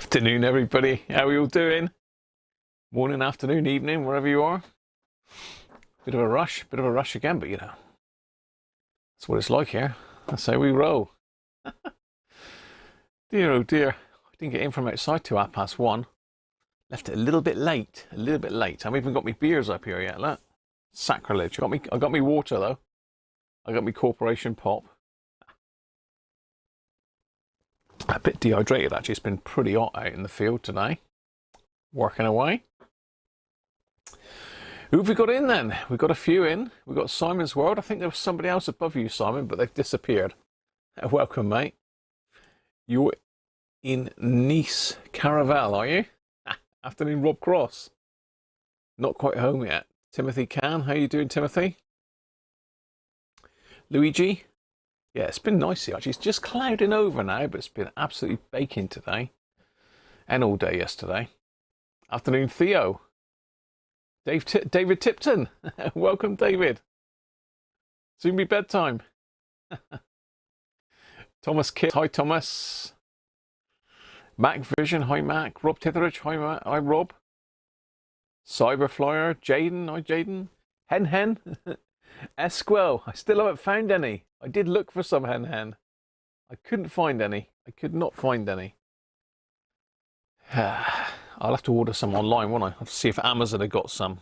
Afternoon, everybody. How are you all doing? Morning, afternoon, evening, wherever you are. Bit of a rush again, but you know, that's what it's like here. That's how we roll. Dear, oh dear. I didn't get in from outside till 1:30. Left it a little bit late. I haven't even got my beers up here yet, look. Sacrilege. I got me water though. I got me Corporation Pop. A bit dehydrated actually. It's been pretty hot out in the field today. Working away. Who have we got in then? We've got a few in. We've got Simon's World. I think there was somebody else above you, Simon, but they've disappeared. Welcome, mate. You're in Nice Caravelle, are you? Afternoon, Rob Cross. Not quite home yet. Timothy Can. How you doing, Timothy? Luigi? Yeah, it's been nice here actually. It's just clouding over now, but it's been absolutely baking today. And all day yesterday. Afternoon, Theo. David Tipton. Welcome, David. Soon be bedtime. Thomas Kitt. Hi, Thomas. Mac Vision. Hi, Mac. Rob Titheridge. Hi, Mac. Hi, Rob. Cyberflyer. Jaden. Hi, Jaden. Hen. Esquel. I still haven't found any. I did look for some hen. I couldn't find any. I could not find any. I'll have to order some online, won't I? I'll have to see if Amazon have got some.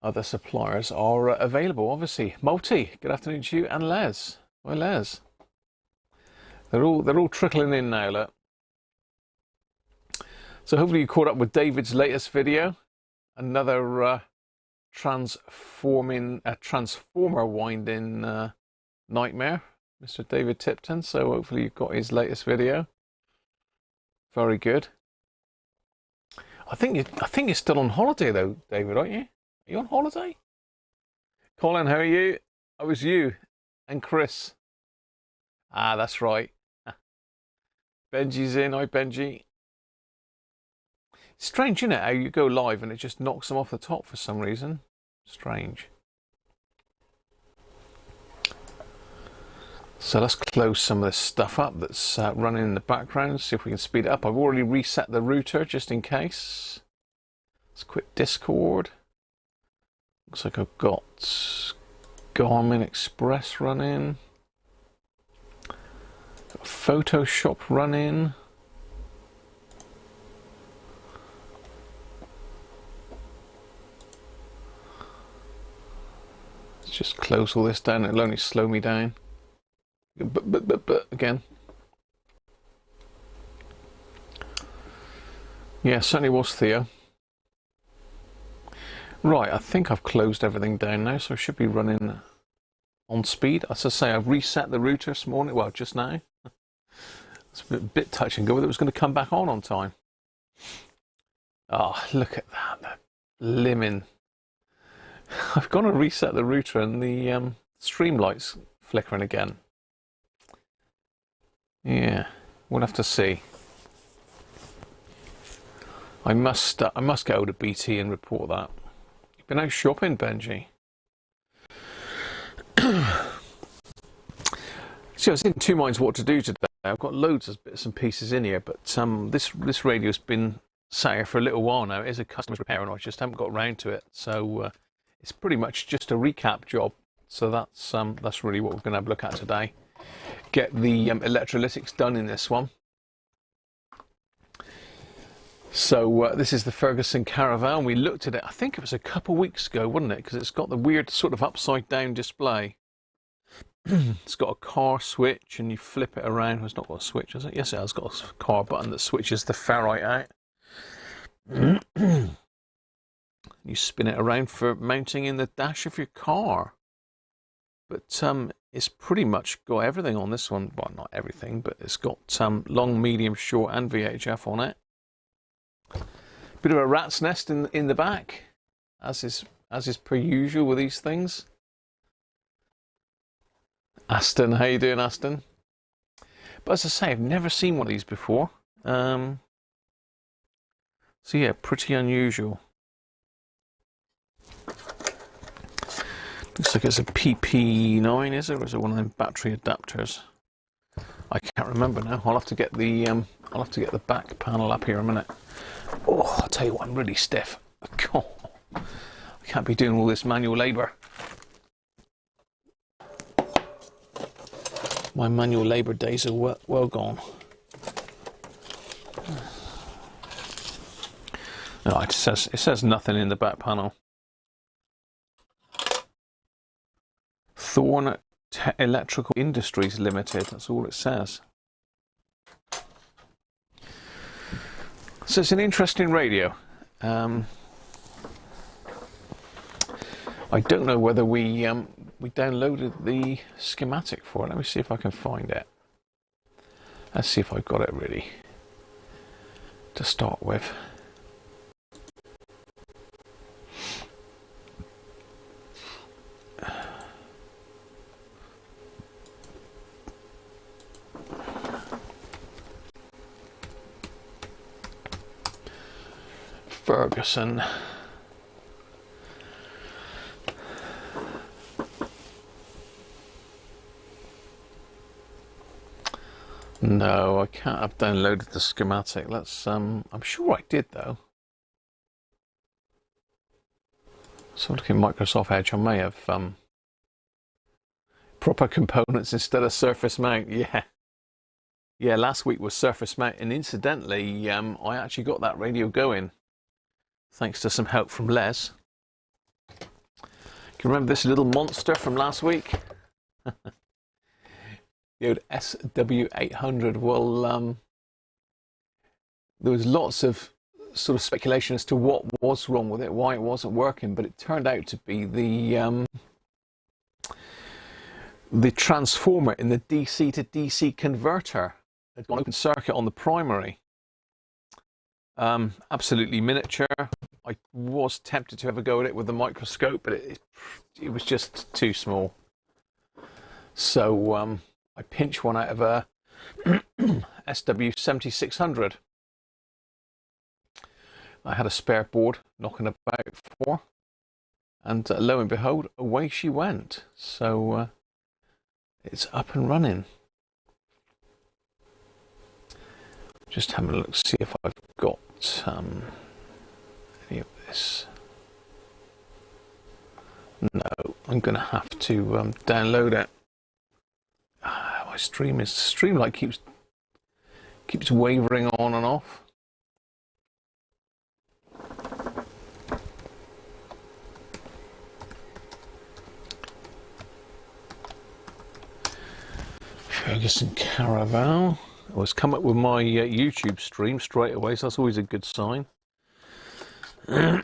Other suppliers are available, obviously. Multi, good afternoon to you, and Les. Hi, Les. They're all trickling in now, look. So hopefully you caught up with David's latest video. Another transformer winding nightmare, Mr. David Tipton. So hopefully you've got his latest video. Very good. I think you're still on holiday though, David, aren't you? Are you on holiday? Colin, how are you? I was you and Chris. Ah, that's right. Benji's in. Hi, Benji. Strange, isn't it, how you go live and it just knocks them off the top for some reason. Strange. So let's close some of this stuff up that's running in the background, see if we can speed it up. I've already reset the router just in case. Let's quit Discord. Looks like I've got Garmin Express running. Got Photoshop running. Let's just close all this down. It'll only slow me down. But again. Yeah, certainly was Theo. Right, I think I've closed everything down now, so I should be running on speed. As I say, I've reset the router this morning, well, just now. It's a bit touch and go whether it was going to come back on time. Oh, look at that, the liming. I've gone and reset the router and the stream light's flickering again. Yeah, we'll have to see. I must get hold of BT and report that. You've been out shopping, Benji. So I was in two minds what to do today. I've got loads of bits and pieces in here, but this radio's been sat here for a little while now. It is a customer's repair, and I just haven't got round to it. So it's pretty much just a recap job. So that's really what we're going to have a look at today. Get the electrolytics done in this one. So this is the Ferguson Caravelle, and we looked at it, I think it was a couple of weeks ago, wasn't it? Because it's got the weird sort of upside down display. It's got a car switch, and you flip it around. It's not got a switch, has it? Yes, it has got a car button that switches the ferrite out. You spin it around for mounting in the dash of your car. But it's pretty much got everything on this one. Well, not everything, but it's got long, medium, short, and VHF on it. Bit of a rat's nest in the back, as is per usual with these things. Aston, how you doing, Aston? But as I say, I've never seen one of these before. So yeah, pretty unusual. Looks like it's a PP9, is it? Or is it one of them battery adapters? I can't remember now. I'll have to get the back panel up here a minute. Oh, I'll tell you what, I'm really stiff. God, I can't be doing all this manual labour. My manual labour days are well gone. No, it says nothing in the back panel. Thorn Electrical Industries Limited. That's all it says. So it's an interesting radio. I don't know whether we downloaded the schematic for it. Let me see if I can find it. Let's see if I've got it ready to start with. Ferguson. No, I can't have downloaded the schematic. Let's I'm sure I did though. So looking at Microsoft Edge, I may have proper components instead of surface mount. Yeah, last week was surface mount, and incidentally, I actually got that radio going thanks to some help from Les. Can you remember this little monster from last week? The old SW800. Well, there was lots of sort of speculation as to what was wrong with it, why it wasn't working, but it turned out to be the transformer in the DC to DC converter had gone open circuit on the primary. Absolutely miniature. I was tempted to have a go at it with the microscope, but it was just too small. So I pinched one out of a SW800. I had a spare board knocking about for, and lo and behold, away she went. So it's up and running. Just having a look, see if I've got any of this. No, I'm going to have to download it. My Streamlight keeps wavering on and off. Ferguson Caravelle. I was come up with my YouTube stream straight away, so that's always a good sign. Here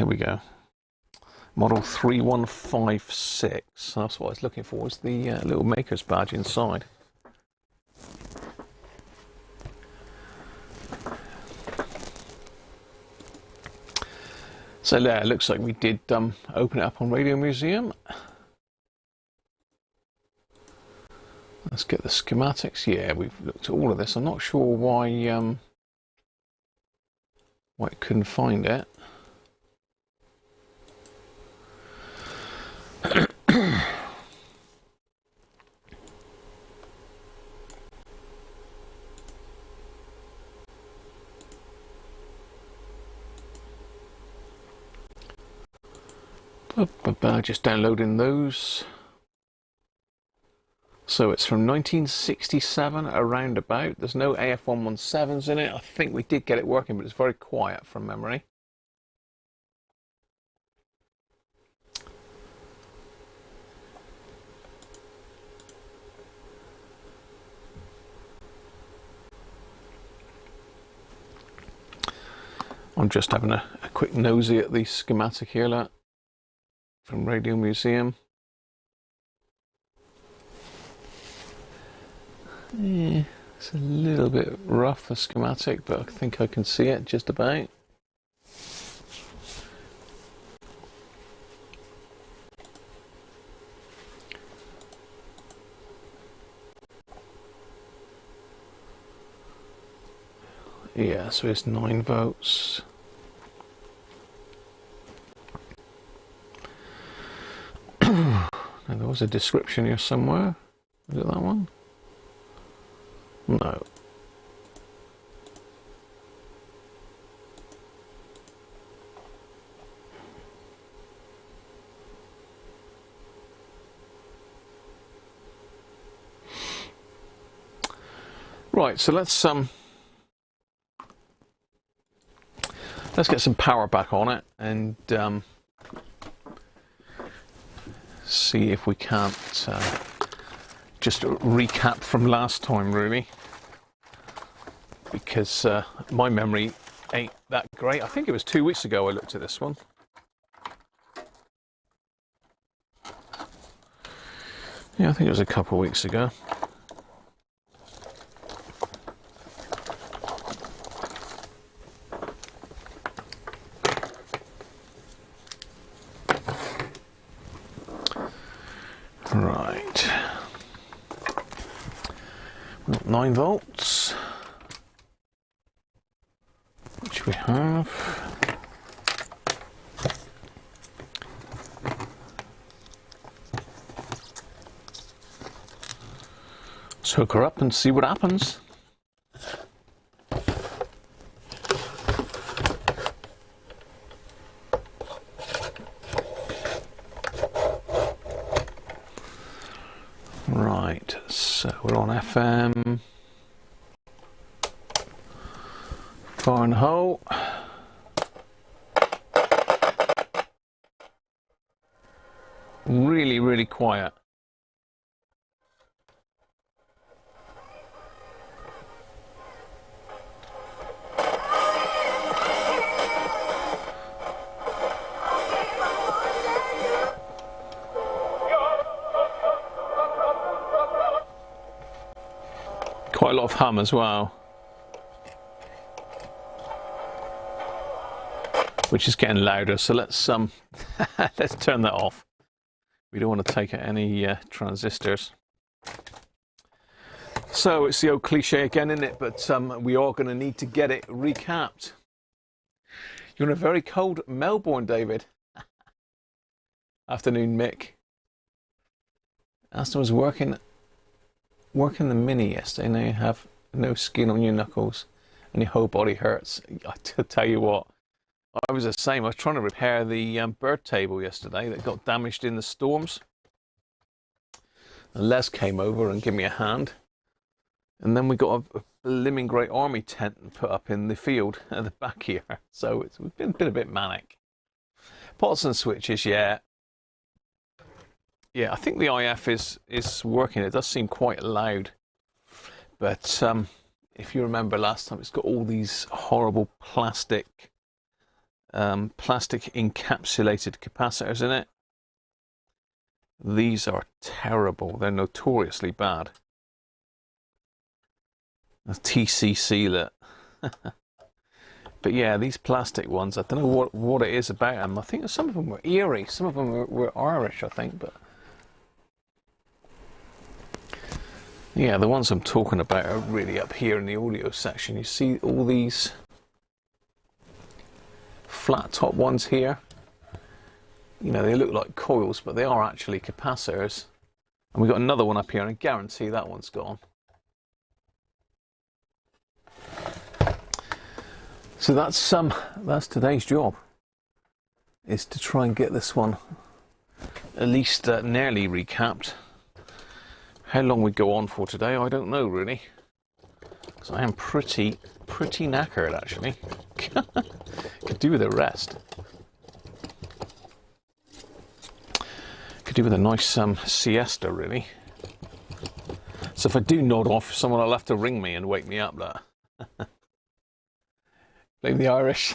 we go. Model 3156. That's what I was looking for, was the little maker's badge inside. So yeah, it looks like we did open it up on Radio Museum. Let's get the schematics. Yeah, we've looked at all of this. I'm not sure why it couldn't find it. Just downloading those. So it's from 1967, around about. There's no AF117s in it. I think we did get it working, but it's very quiet from memory. I'm just having a quick nosy at the schematic here, look, from Radio Museum. Yeah, it's a little bit rough, the schematic, but I think I can see it just about. Yeah, so it's 9 volts. Now the was a description here somewhere. Is it that one? No. Right, so let's get some power back on it and see if we can't just recap from last time, really, because my memory ain't that great. I think it was 2 weeks ago I looked at this one. Yeah, I think it was a couple of weeks ago. Right, 9 volts, which we have. Let's hook her up and see what happens. Right, so we're on FM. Fire in the hole. Really, really quiet. Quite a lot of hum as well, which is getting louder. So let's let's turn that off. We don't want to take out any transistors. So it's the old cliche again, isn't it? But we are going to need to get it recapped. You're in a very cold Melbourne, David. Afternoon, Mick. Aston was working the Mini yesterday. Now you have no skin on your knuckles and your whole body hurts. I tell you what, I was the same. I was trying to repair the bird table yesterday that got damaged in the storms. And Les came over and gave me a hand. And then we got a blimmin' great army tent put up in the field at the back here. So it's been a bit manic. Pots and switches, yeah. Yeah, I think the IF is working. It does seem quite loud. But if you remember last time, it's got all these horrible plastic encapsulated capacitors in it. These are terrible. They're notoriously bad. A TC sealer. But yeah, these plastic ones, I don't know what it is about them. I think some of them were Erie, some of them were Irish, I think, but yeah, the ones I'm talking about are really up here in the audio section. You see all these flat top ones here. You know, they look like coils, but they are actually capacitors. And we've got another one up here, and I guarantee that one's gone. So that's today's job, is to try and get this one at least nearly recapped. How long we go on for today, I don't know really, because I am pretty knackered actually. Could do with a rest. Could do with a nice siesta really. So if I do nod off, someone will have to ring me and wake me up. That. Blame the Irish.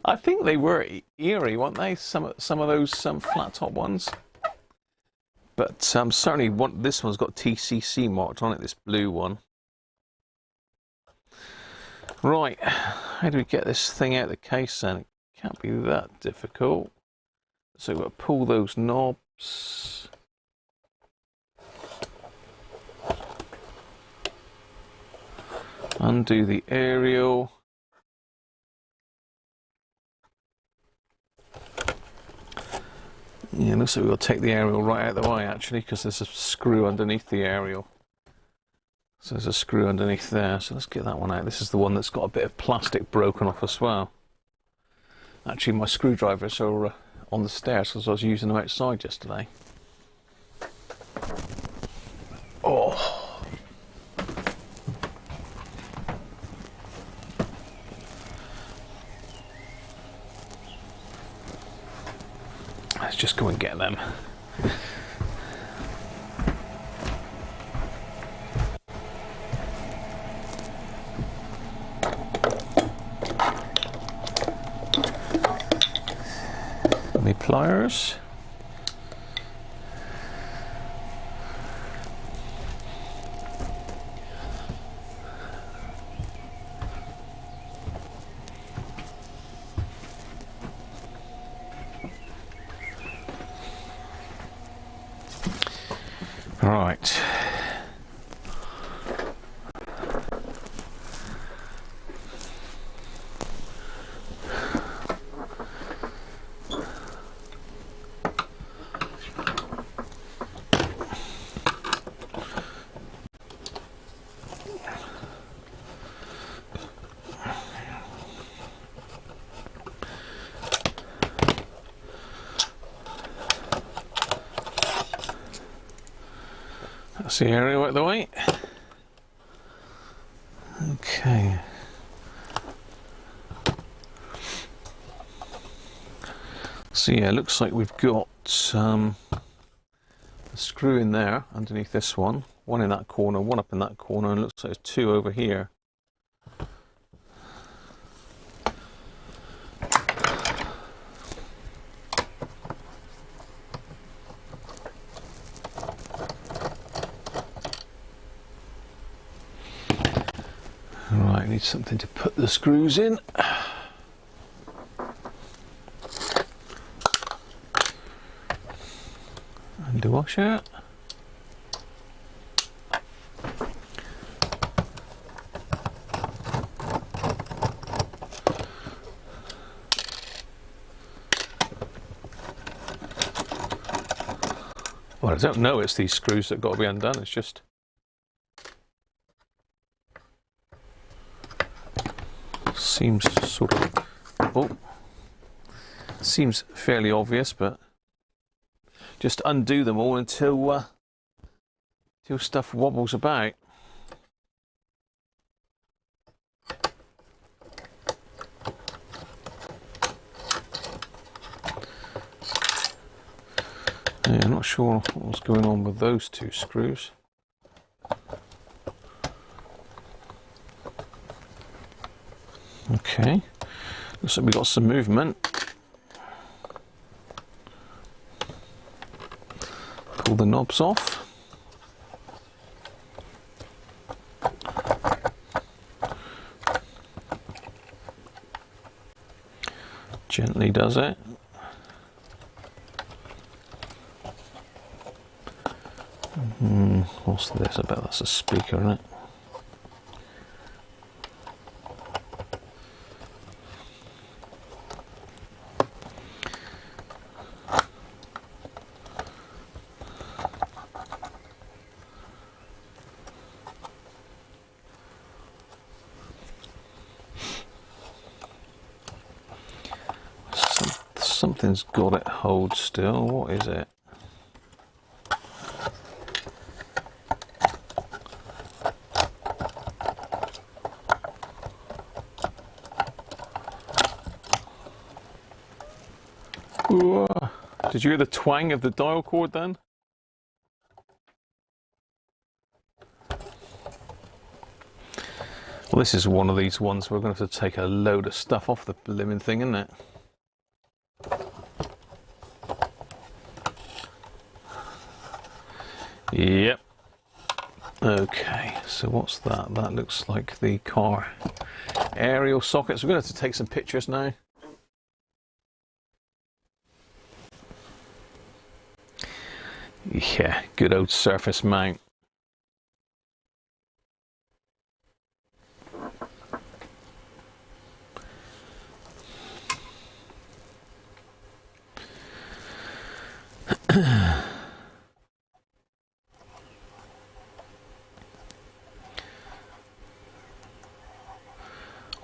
I think they were Erie, weren't they? Some of those flat top ones. But certainly this one's got TCC marked on it, this blue one. Right, how do we get this thing out of the case then? It can't be that difficult. So we've got to pull those knobs. Undo the aerial. Yeah, looks like we've got to take the aerial right out of the way actually, because there's a screw underneath the aerial. So there's a screw underneath there, so let's get that one out. This is the one that's got a bit of plastic broken off as well. Actually, my screwdrivers are on the stairs because I was using them outside yesterday. Oh. Let's just go and get them. The pliers. Right. That's the area out the way. Okay. So yeah, looks like we've got a screw in there underneath this one in that corner, one up in that corner, and looks like there's two over here. Right, need something to put the screws in. And the washer. Well, I don't know it's these screws that got to be undone, it's just seems sort of, seems fairly obvious, but just undo them all until stuff wobbles about. Yeah, I'm not sure what's going on with those two screws. Okay, looks like we've got some movement. Pull the knobs off. Gently does it. What's this? I bet that's a speaker, isn't it? Something's got it hold still. What is it? Ooh. Did you hear the twang of the dial cord then? Well, this is one of these ones we're going to have to take a load of stuff off the blimmin' thing, isn't it? Yep. Okay, so what's that? That looks like the car aerial sockets. We're going to have to take some pictures now. Yeah, good old surface mount.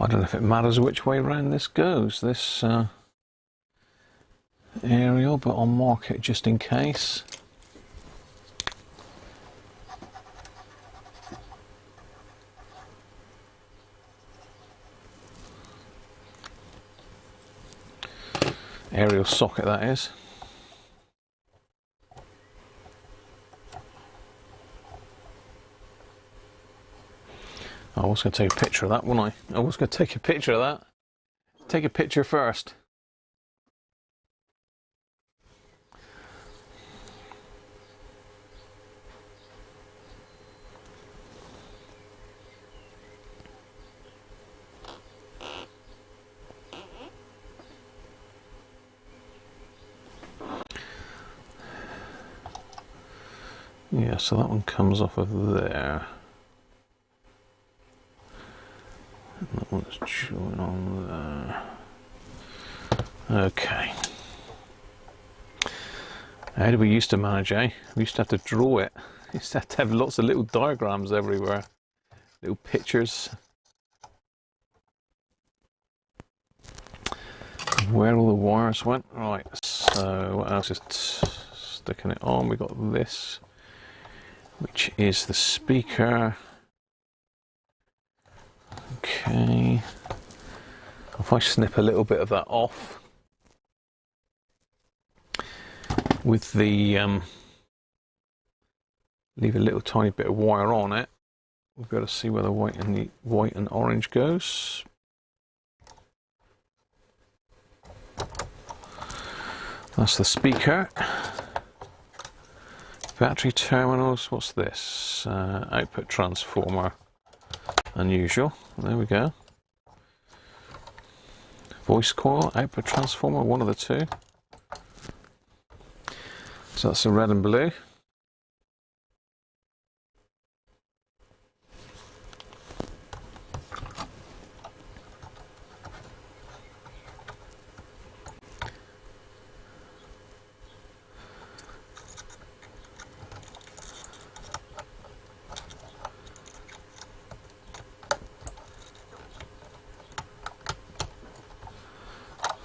I don't know if it matters which way round this goes, this aerial, but I'll mark it just in case. Aerial socket, that is. I was going to take a picture of that, wasn't I? I was going to take a picture of that. Take a picture first. Yeah, so that one comes off of there. And that one's joined on there. Okay. How did we used to manage, eh? We used to have to draw it. We used to have lots of little diagrams everywhere. Little pictures. Where all the wires went. Right, so what else is sticking it on? We got this, which is the speaker. Okay. If I snip a little bit of that off with the leave a little tiny bit of wire on it, we'll be able to see where the white and orange goes. That's the speaker. Battery terminals, what's this? Output transformer, unusual, there we go. Voice coil, output transformer, one of the two. So that's the red and blue.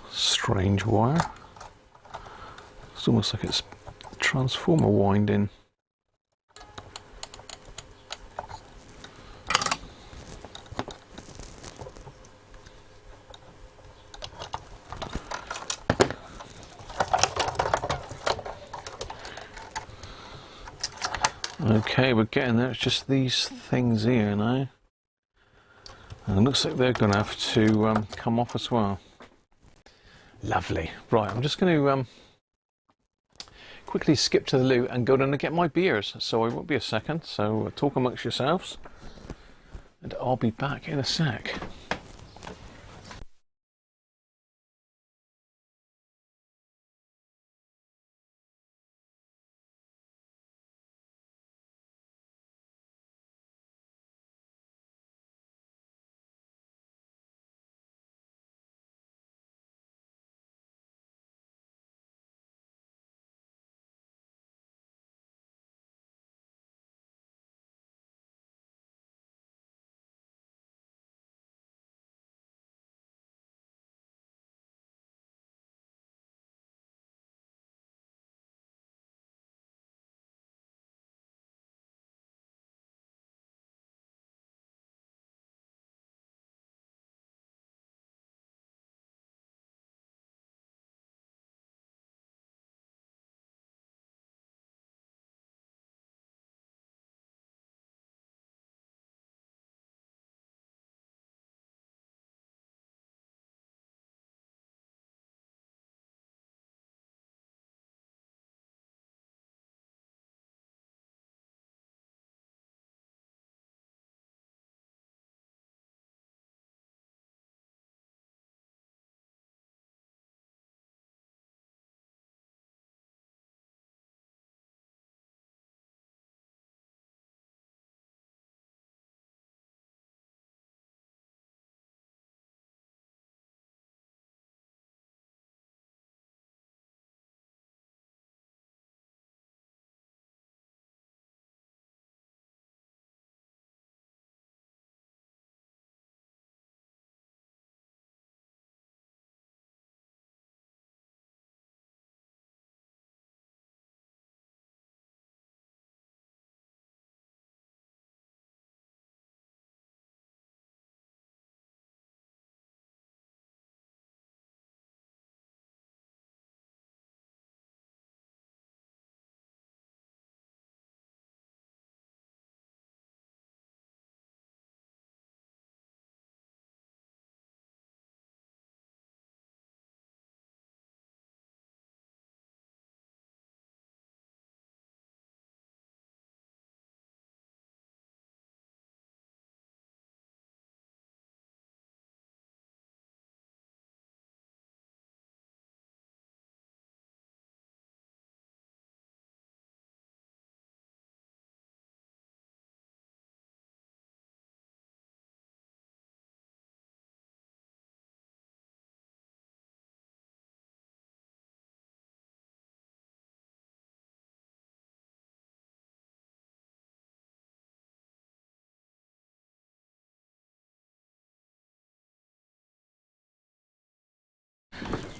Strange wire. It's almost like it's transformer winding. Okay, we're getting there. It's just these things here now. And it looks like they're going to have to come off as well. Lovely. Right, I'm just going to quickly skip to the loo and go down and get my beers. So I won't be a second. So talk amongst yourselves. And I'll be back in a sec.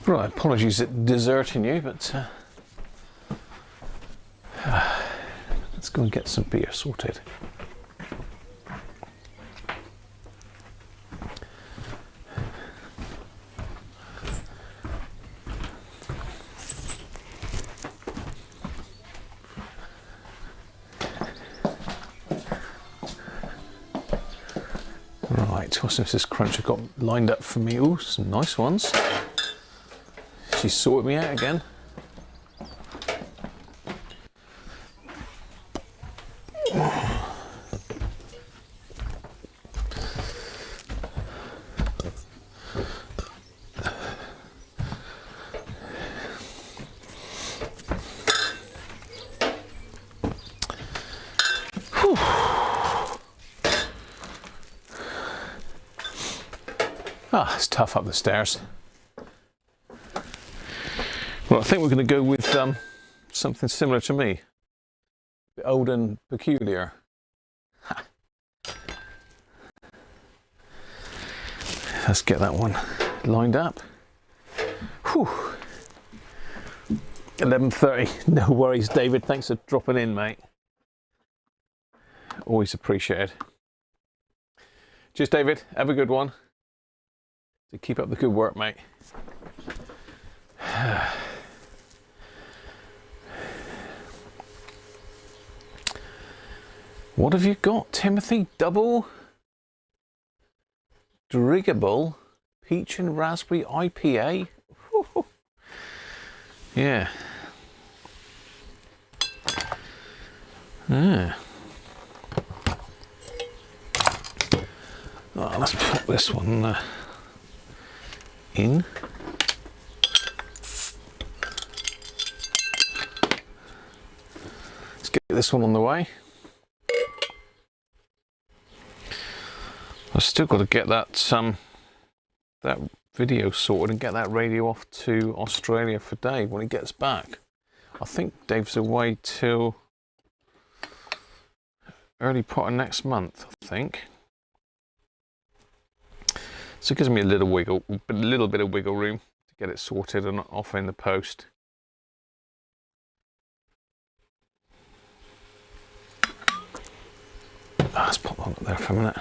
Right, apologies at deserting you, but let's go and get some beer sorted. Right, what's Mrs. Cruncher got lined up for me? Ooh, some nice ones. She sorted me out again. Ah, it's tough up the stairs. Well, I think we're going to go with something similar to me. A bit old and peculiar. Ha. Let's get that one lined up. Whew. 11:30. No worries, David. Thanks for dropping in, mate. Always appreciated. Cheers, David. Have a good one. So keep up the good work, mate. What have you got, Timothy? Double driggable peach and raspberry IPA. Woo-hoo. Yeah. Yeah. Oh, let's put this one in. Let's get this one on the way. I've still got to get that that video sorted and get that radio off to Australia for Dave when he gets back. I think Dave's away till early part of next month, I think. So it gives me a little bit of wiggle room to get it sorted and off in the post. Let's pop that up there for a minute.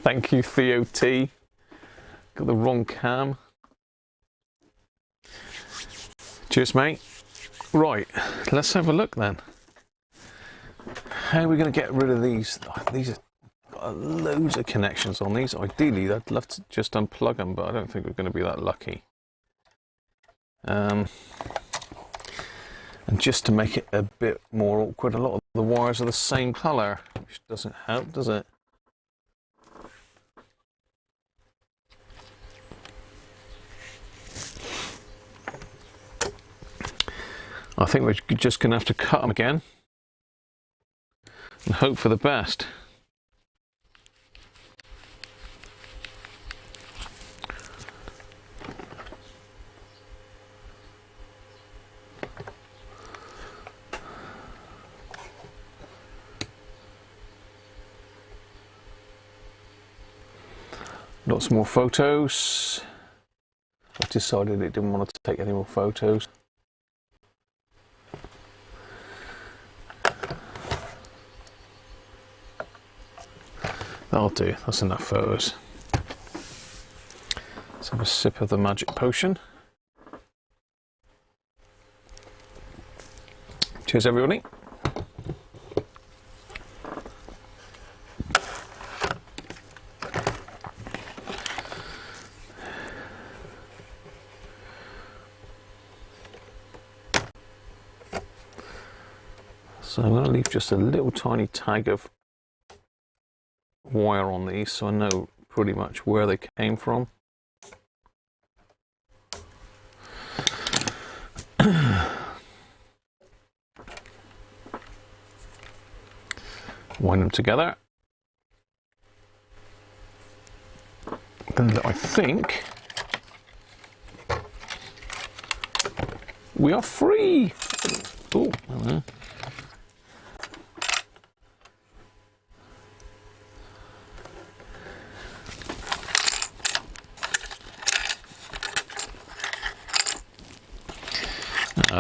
Thank you, Theo T. Got the wrong cam. Cheers, mate. Right, let's have a look then. How are we going to get rid of these? Oh, these have got loads of connections on these. Ideally, I'd love to just unplug them, but I don't think we're going to be that lucky. And just to make it a bit more awkward, a lot of the wires are the same colour, which doesn't help, does it? I think we're just going to have to cut them again and hope for the best. Lots more photos. I decided it didn't want to take any more photos. That'll do, that's enough photos. Let's have a sip of the magic potion. Cheers, everybody. So I'm going to leave just a little tiny tag of wire on these so I know pretty much where they came from. Wind them together. And I think we are free. Oh,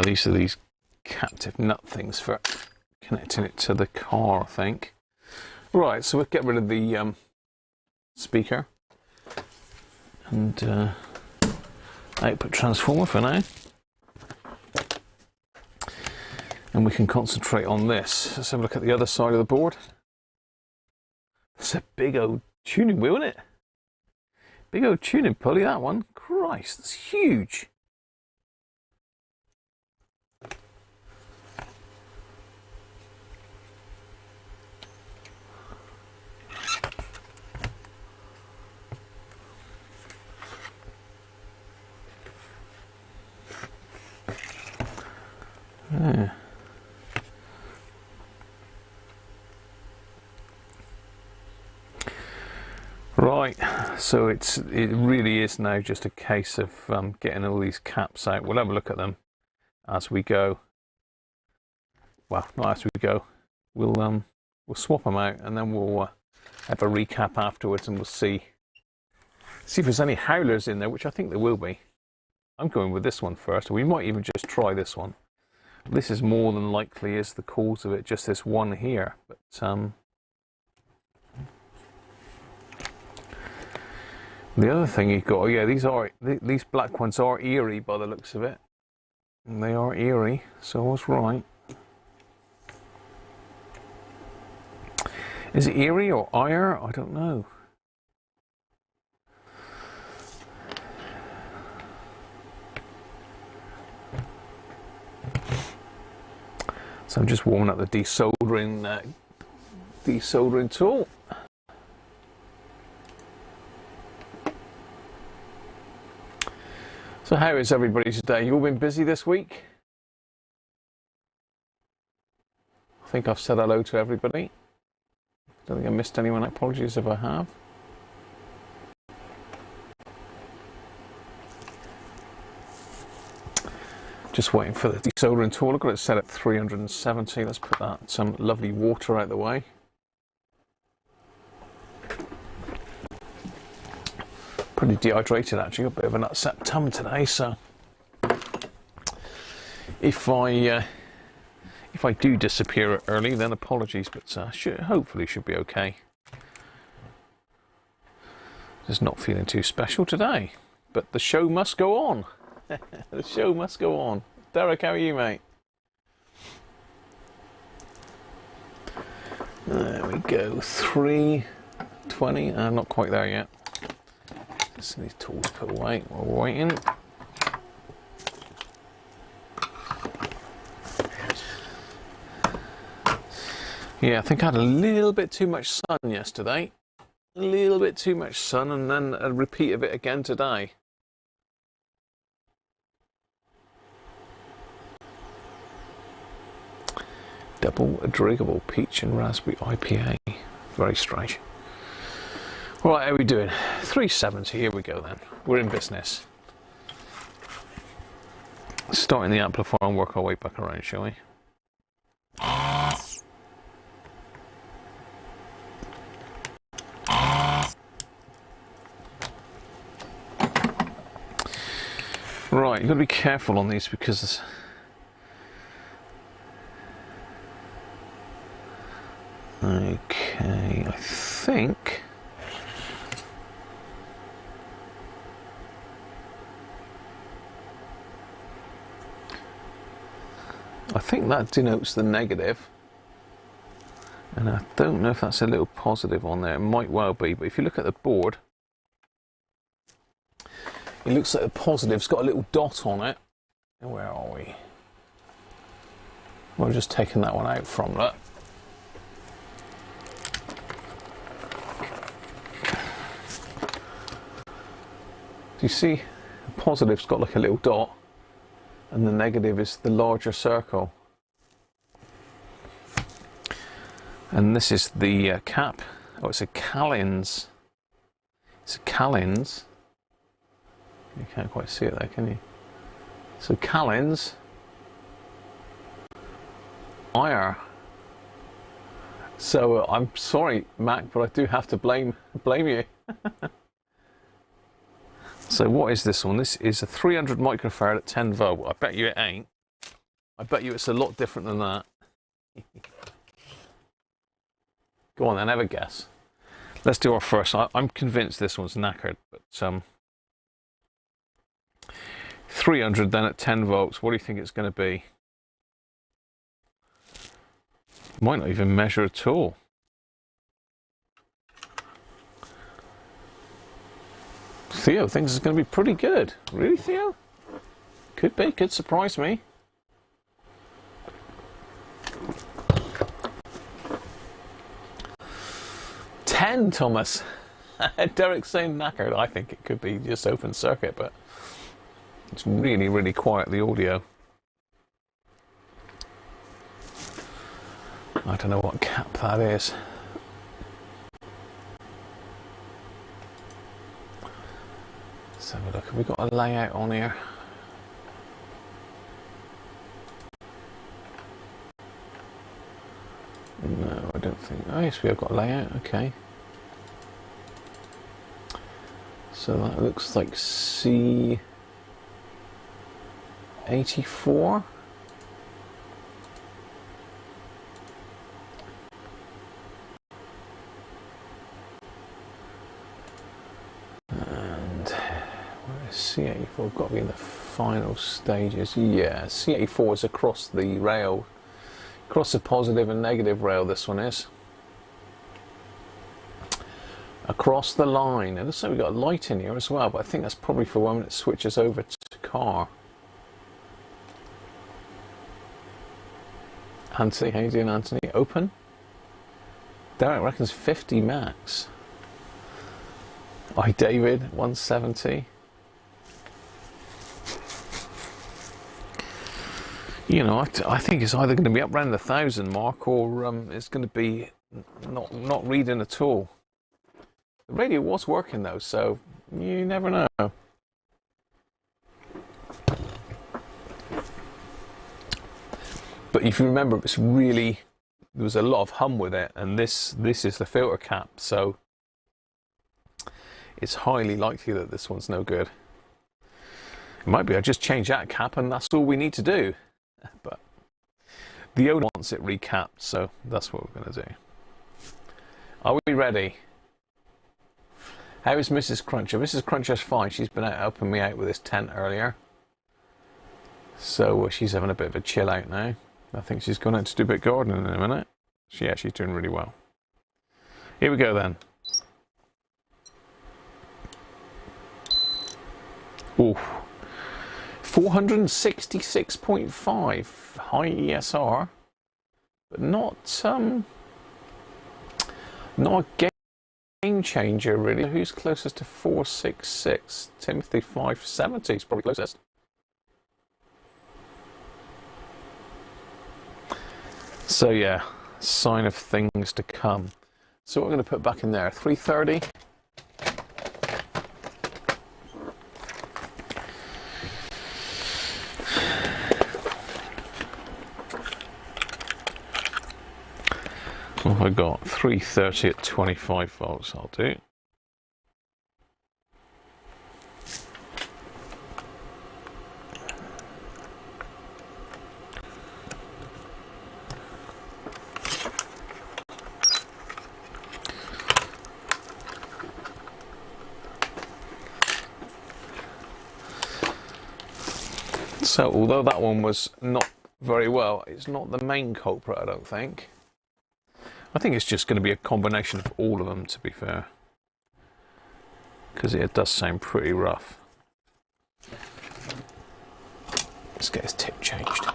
these are these captive nut things for connecting it to the car, I think. Right, so we'll get rid of the speaker and output transformer for now. And we can concentrate on this. Let's have a look at the other side of the board. It's a big old tuning wheel, isn't it? Big old tuning pulley, that one. Christ, that's huge. Yeah. Right, so it really is now just a case of getting all these caps out. We'll have a look at them as we go. Well, not as we go. We'll swap them out and then we'll have a recap afterwards, and we'll see if there's any howlers in there, which I think there will be. I'm going with this one first. We might even just try this one. This is more than likely is the cause of it, just this one here. But the other thing you've got, yeah, these black ones are eerie by the looks of it. And they are eerie, so I was right. Is it eerie or ire? I don't know. So I'm just warming up the desoldering tool. So how is everybody today? You all been busy this week? I think I've said hello to everybody. Don't think I missed anyone. Apologies if I have. Just waiting for the desoldering tool. I've got it set at 370. Let's put that some lovely water out the way. Pretty dehydrated actually. Got a bit of an upset tum today, so if I do disappear early, then apologies, but hopefully should be okay. Just not feeling too special today, but the show must go on. The show must go on. Derek, how are you, mate? There we go. 320. Not quite there yet. Just these tools put away while we're waiting. Yeah, I think I had a little bit too much sun yesterday. A little bit too much sun, and then a repeat of it again today. Double drinkable peach and raspberry IPA. Very strange. Right, how are we doing? 370, here we go then. We're in business. Starting the amplifier and work our way back around, shall we? Right, you've got to be careful on these because okay, I think that denotes the negative, and I don't know if that's a little positive on there. It might well be, but if you look at the board, it looks like the positive's got a little dot on it. Where are we? We're just taking that one out from that. Do you see? The positive's got like a little dot, and the negative is the larger circle. And this is the cap. Oh, it's a Callens. It's a Callens. You can't quite see it there, can you? So Callens. Ire. So I'm sorry, Mac, but I do have to blame you. So what is this one? This is a 300 microfarad at 10 volt. I bet you it ain't. I bet you it's a lot different than that. Go on then, have a guess. Let's do our first. I'm convinced this one's knackered, but 300 then at 10 volts. What do you think it's going to be? Might not even measure at all. Theo thinks it's going to be pretty good. Really, Theo? Could be. Could surprise me. Thomas. Derek's saying knackered. I think it could be just open circuit, but it's really, really quiet, the audio. I don't know what cap that is. Let's have a look. Have we got a layout on here? No, I don't think. Oh, yes, we have got a layout. Okay. So that looks like C84. And where is C84? Got to be in the final stages. Yeah, C84 is across the rail, across the positive and negative rail. This one is. Across the line. It looks like we've got a light in here as well, but I think that's probably for when it switches over to car. Anthony, how you doing, Anthony? Open? Derek reckons 50 max. Hi, David, 170. You know, I think it's either going to be up around the 1,000 mark, or it's going to be not reading at all. The radio was working though, so you never know. But if you remember, it's really, there was a lot of hum with it, and this is the filter cap, so it's highly likely that this one's no good. It might be I just change that cap and that's all we need to do. But the owner wants it recapped, so that's what we're going to do. Are we ready? How is Mrs. Cruncher? Mrs. Cruncher's fine. She's been out helping me out with this tent earlier. So she's having a bit of a chill out now. I think she's gone out to do a bit of gardening in a minute. Yeah, she's doing really well. Here we go then. Ooh. 466.5 high ESR, but not a game changer really. Who's closest to 466? Timothy 570 is probably closest. So yeah, sign of things to come. So what we're going to put back in there, 330. What have I got? 330 at 25 volts, I'll do. So, although that one was not very well, it's not the main culprit, I don't think. I think it's just going to be a combination of all of them, to be fair. Because it does sound pretty rough. Let's get his tip changed.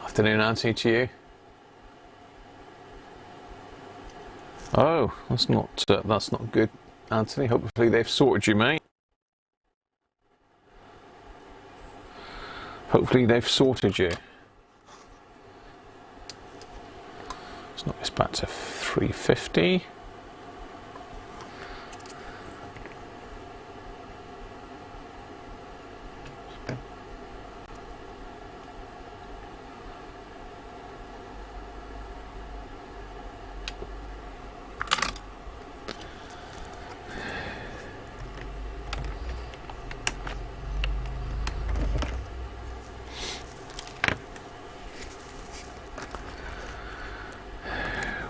Afternoon, Auntie, to you. Oh, that's not good, Anthony. Hopefully they've sorted you, mate. Hopefully they've sorted you. Let's knock this back to 350.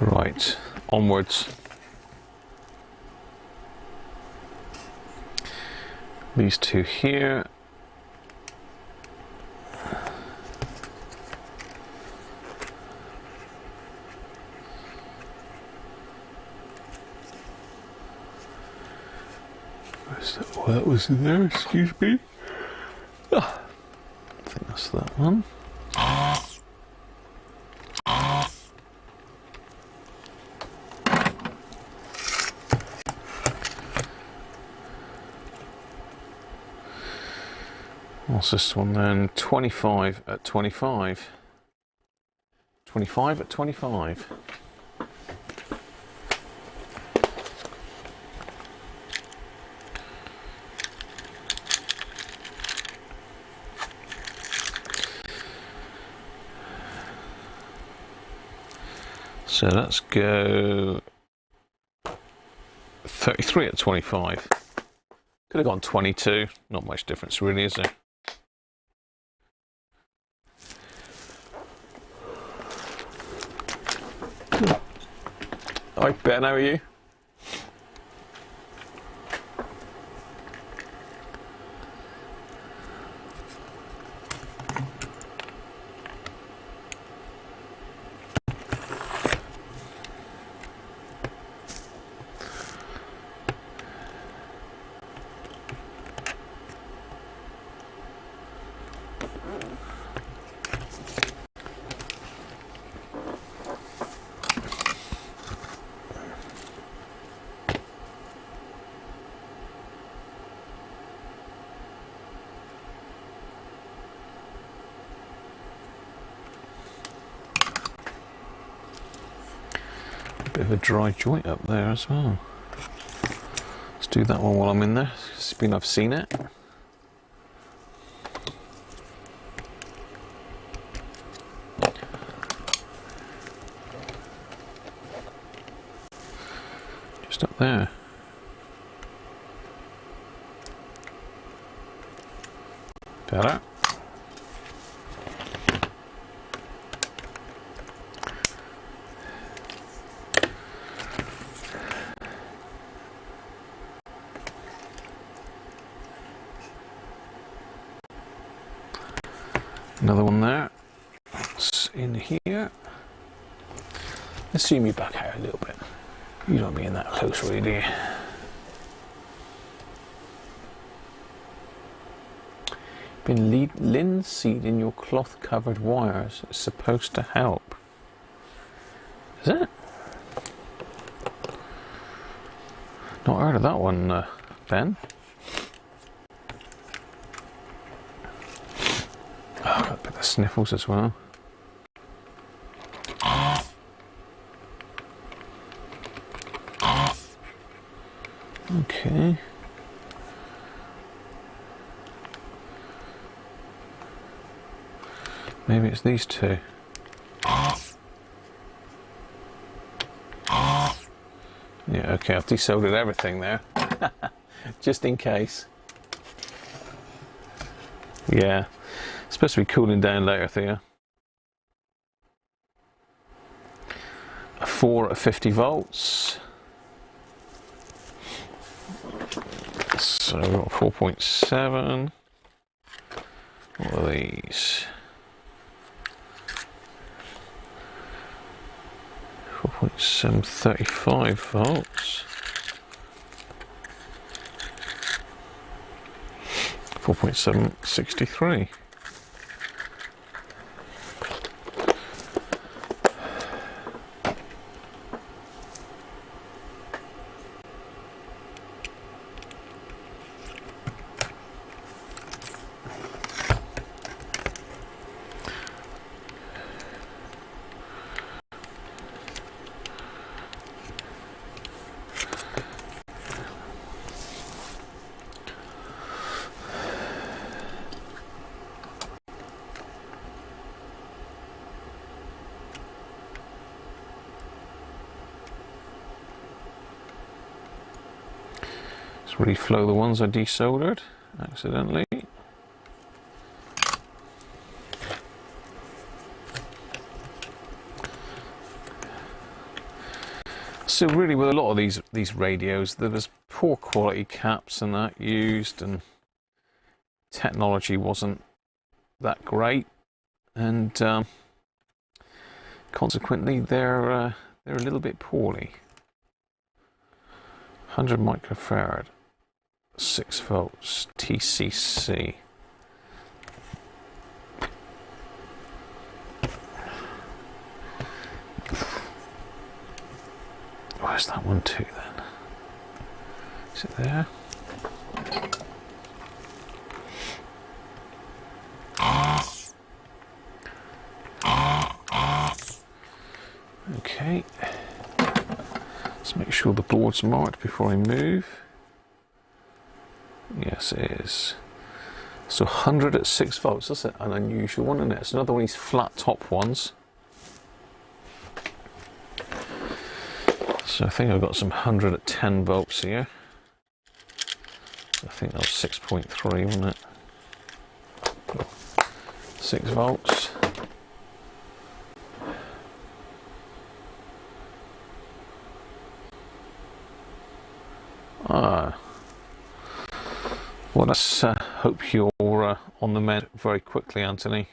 Right, onwards. These two here. Well, that was in there, excuse me. Ah, I think that's that one. What's this one then? 25 at 25. 25 at 25. So let's go 33 at 25. Could have gone 22. Not much difference really, is there? Hi Ben, how are you? Bit of a dry joint up there as well. Let's do that one while I'm in there. It's been I've seen it. Just up there. Better. Another one there. It's in here. Let's zoom you back out a little bit. You don't be in that close, really, do you? Been linseed in your cloth-covered wires. It's supposed to help. Is it? Not heard of that one, Ben. Oh, got a bit of sniffles as well. Okay. Maybe it's these two. Yeah, okay, I've desoldered everything there. Just in case. Yeah. It's supposed to be cooling down later, Thea. 4 at 50 volts. So we've got 4.7. What are these? 4.735 volts. 4.763. Reflow the ones I desoldered accidentally. So really, with a lot of these radios, there was poor quality caps and that used, and technology wasn't that great, and consequently, they're a little bit poorly. 100 microfarad, 6 volts, TCC. Where's that one too then? Is it there? Okay. Let's make sure the board's marked before I move. Yes, it is. So 100 at 6 volts. That's an unusual one, isn't it? It's another one of these flat top ones. So I think I've got some 100 at 10 volts here. I think that was 6.3, wasn't it? 6 volts. Ah. Well, let's hope you're on the mend very quickly, Anthony.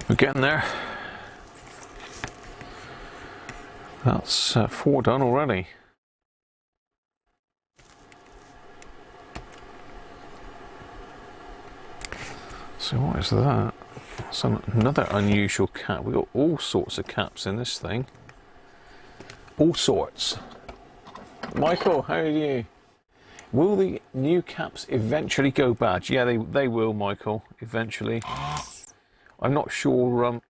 We're getting there. That's 4 done already. So what is that? That's another unusual cap. We've got all sorts of caps in this thing. All sorts. Michael, how are you? Will the new caps eventually go bad? Yeah, they will, Michael, eventually. I'm not sure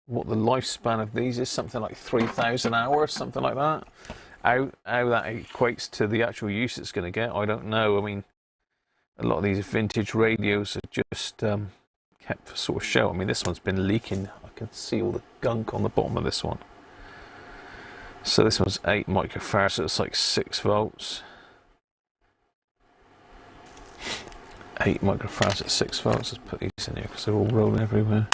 what the lifespan of these is, something like 3,000 hours, something like that. How that equates to the actual use it's going to get, I don't know. I mean, a lot of these vintage radios are just kept for sort of show. I mean, this one's been leaking. I can see all the gunk on the bottom of this one. So this one's 8 microfarads, so it's like 6 volts. 8 microfarads at 6 volts. Let's put these in here because they're all rolling everywhere.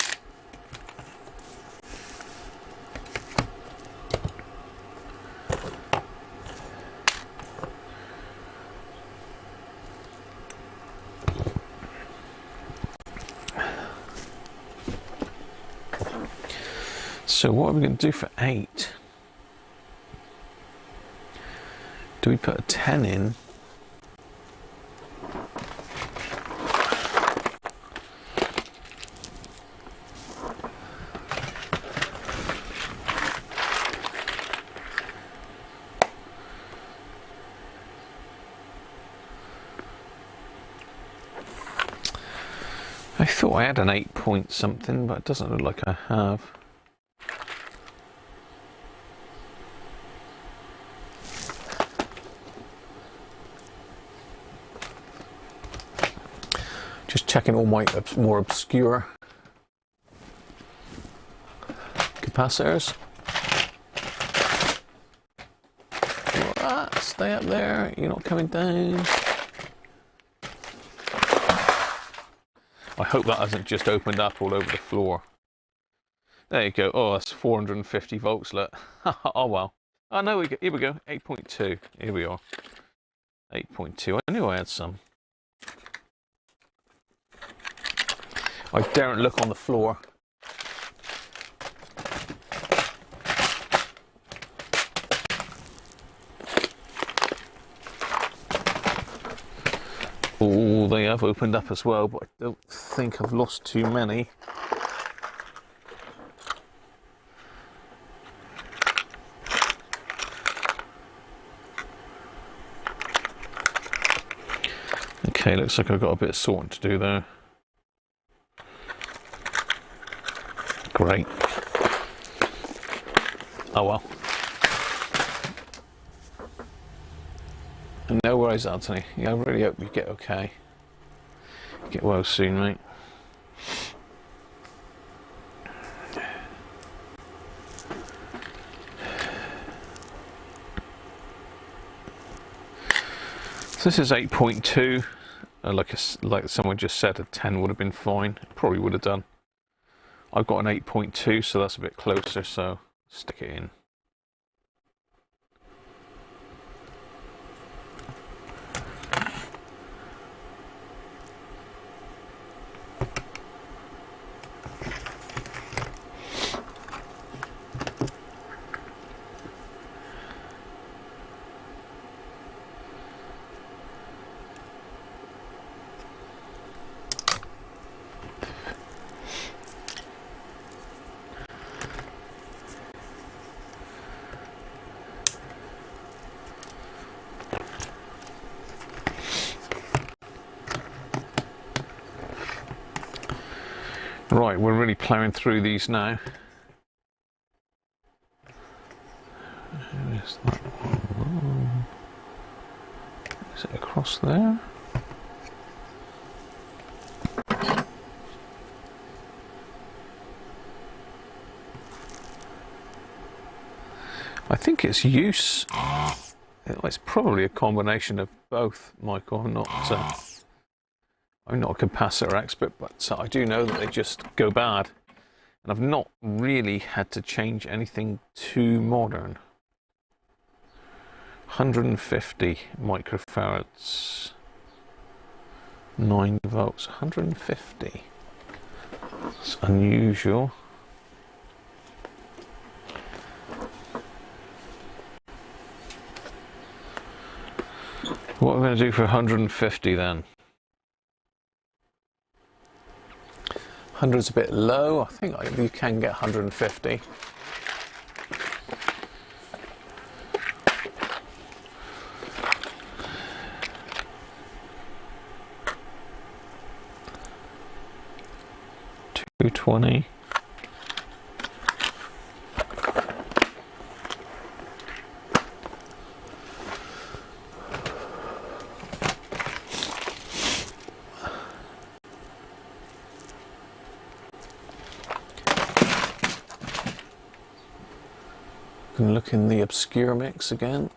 So what are we going to do for 8? Do we put a 10 in? I thought I had an 8 point something, but it doesn't look like I have. Just checking all my more obscure capacitors. Stay up there, you're not coming down. I hope that hasn't just opened up all over the floor. There you go. Oh, that's 450 volts, look. Oh well. Oh no, here we go. 8.2. Here we are. 8.2. I knew I had some. I daren't look on the floor. Oh, they have opened up as well, but I don't think I've lost too many. Okay, looks like I've got a bit of sorting to do there. great. Oh well. And no worries, Anthony. Yeah, I really hope you get okay. Get well soon, mate. So this is 8.2. Like someone just said, a 10 would have been fine. It probably would have done. I've got an 8.2, so that's a bit closer, so stick it in. Right, we're really ploughing through these now. Is that one? Is it across there? I think it's use. It's probably a combination of both, Michael. I'm not a capacitor expert, but I do know that they just go bad. And I've not really had to change anything too modern. 150 microfarads, 9 volts, 150. It's unusual. What are we going to do for 150 then? 100's a bit low. I think you can get 150. $220. Can look in the obscure mix again.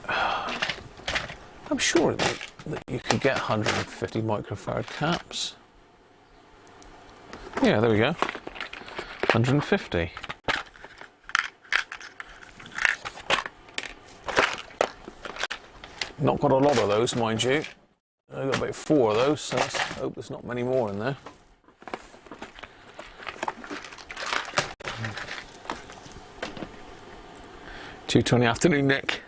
I'm sure that you could get 150 microfarad caps. Yeah, there we go. 150. Not got a lot of those, mind you. I've got about 4 of those, so let's hope there's not many more in there. $2.20 afternoon, Nick.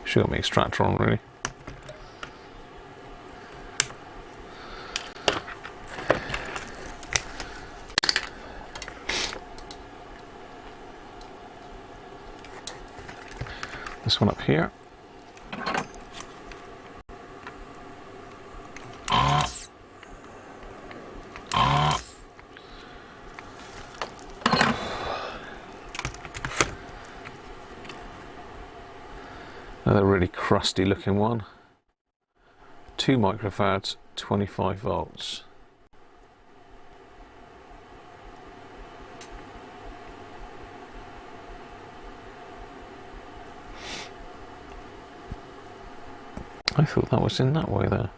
Should got my extractor on really. This one up here. Another really crusty looking one. 2 microfarads, 25 volts. I thought that was in that way there.